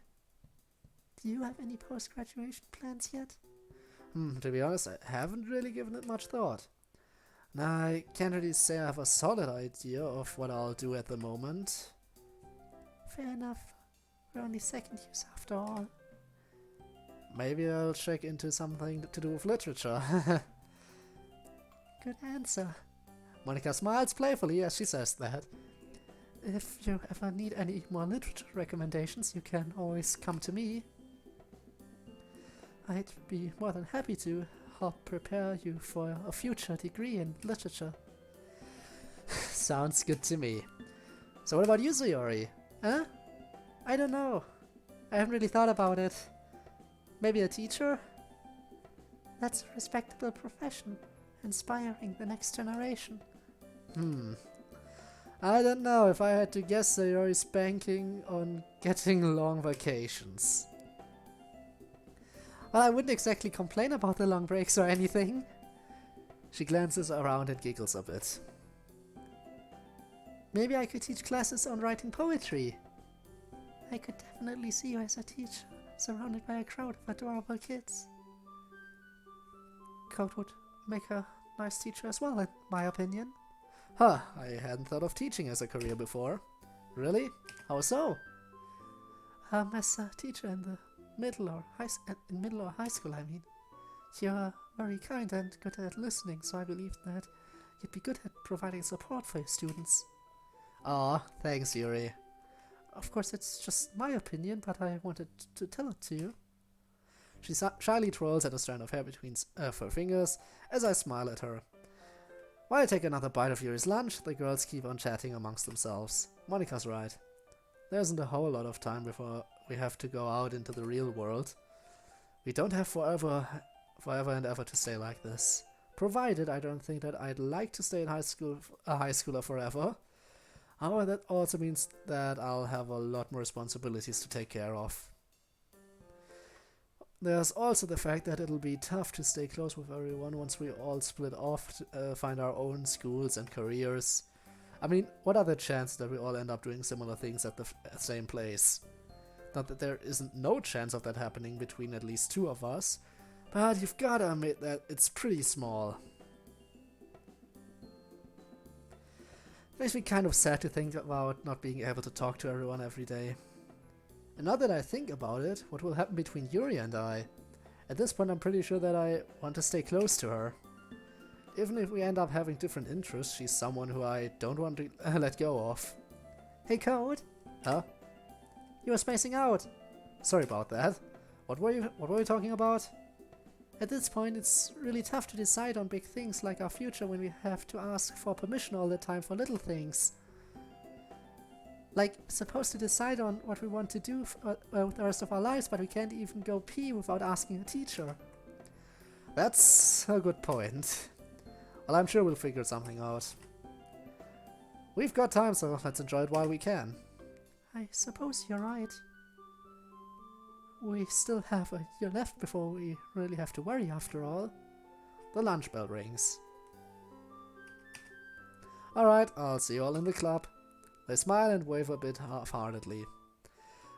Do you have any post-graduation plans yet? To be honest, I haven't really given it much thought. Now, I can't really say I have a solid idea of what I'll do at the moment. Fair enough. We're only second years after all. Maybe I'll check into something to do with literature. Good answer. Monica smiles playfully as she says that. If you ever need any more literature recommendations, you can always come to me. I'd be more than happy to help prepare you for a future degree in literature. Sounds good to me. So what about you, Sayori? Huh? I don't know. I haven't really thought about it. Maybe a teacher? That's a respectable profession, inspiring the next generation. I don't know. If I had to guess, Sayori's banking on getting long vacations. Well, I wouldn't exactly complain about the long breaks or anything. She glances around and giggles a bit. Maybe I could teach classes on writing poetry. I could definitely see you as a teacher, surrounded by a crowd of adorable kids. Code would make a nice teacher as well, in my opinion. Huh, I hadn't thought of teaching as a career before. Really? How so? As a teacher in the middle or high school, I mean. You're very kind and good at listening, so I believe that you'd be good at providing support for your students. Aw, thanks, Yuri. Of course, it's just my opinion, but I wanted to tell it to you. She shyly twirls at a strand of hair between her fingers as I smile at her. While I take another bite of Yuri's lunch, the girls keep on chatting amongst themselves. Monica's right. There isn't a whole lot of time before we have to go out into the real world. We don't have forever and ever to stay like this. Provided I don't think that I'd like to stay in high schooler forever. However, that also means that I'll have a lot more responsibilities to take care of. There's also the fact that it'll be tough to stay close with everyone once we all split off, find our own schools and careers. I mean, what are the chances that we all end up doing similar things at the same place? Not that there isn't no chance of that happening between at least two of us, but you've gotta admit that it's pretty small. It makes me kind of sad to think about not being able to talk to everyone every day. And now that I think about it, what will happen between Yuri and I? At this point I'm pretty sure that I want to stay close to her. Even if we end up having different interests, she's someone who I don't want to let go of. Hey, Code? Huh? You were spacing out. Sorry about that. What were you talking about? At this point, it's really tough to decide on big things like our future when we have to ask for permission all the time for little things. Like, supposed to decide on what we want to do with the rest of our lives, but we can't even go pee without asking a teacher. That's a good point. Well, I'm sure we'll figure something out. We've got time, so let's enjoy it while we can. I suppose you're right. We still have a year left before we really have to worry after all. The lunch bell rings. Alright, I'll see you all in the club. They smile and wave a bit half-heartedly.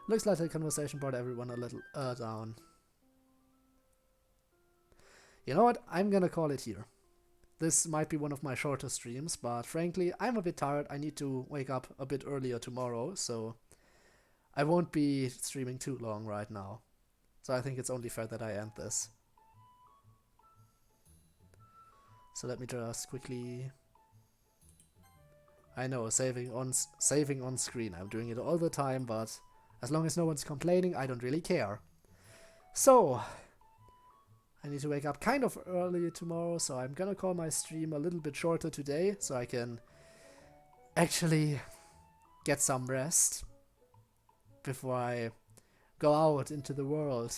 Looks like the conversation brought everyone a little down. You know what? I'm gonna call it here. This might be one of my shorter streams, but frankly, I'm a bit tired. I need to wake up a bit earlier tomorrow, so I won't be streaming too long right now. So I think it's only fair that I end this. So let me just quickly... I know, saving on screen. I'm doing it all the time, but as long as no one's complaining, I don't really care. So, I need to wake up kind of early tomorrow, so I'm gonna call my stream a little bit shorter today, so I can actually get some rest before I go out into the world.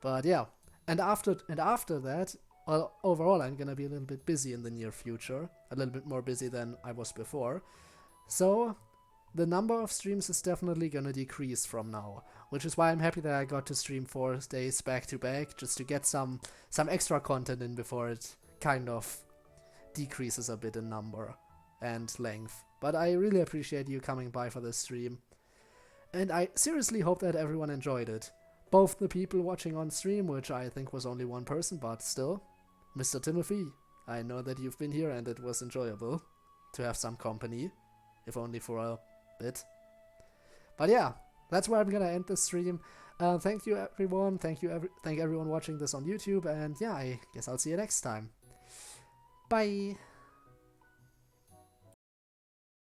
But yeah, and after that, well, overall I'm gonna be a little bit busy in the near future, a little bit more busy than I was before. So the number of streams is definitely gonna decrease from now, which is why I'm happy that I got to stream 4 days back to back, just to get some extra content in before it kind of decreases a bit in number and length. But I really appreciate you coming by for this stream, and I seriously hope that everyone enjoyed it. Both the people watching on stream, which I think was only one person, but still. Mr. Timothy, I know that you've been here and it was enjoyable to have some company, if only for a bit. But yeah, that's where I'm gonna end the stream. Thank you everyone. Thank everyone watching this on YouTube. And yeah, I guess I'll see you next time. Bye.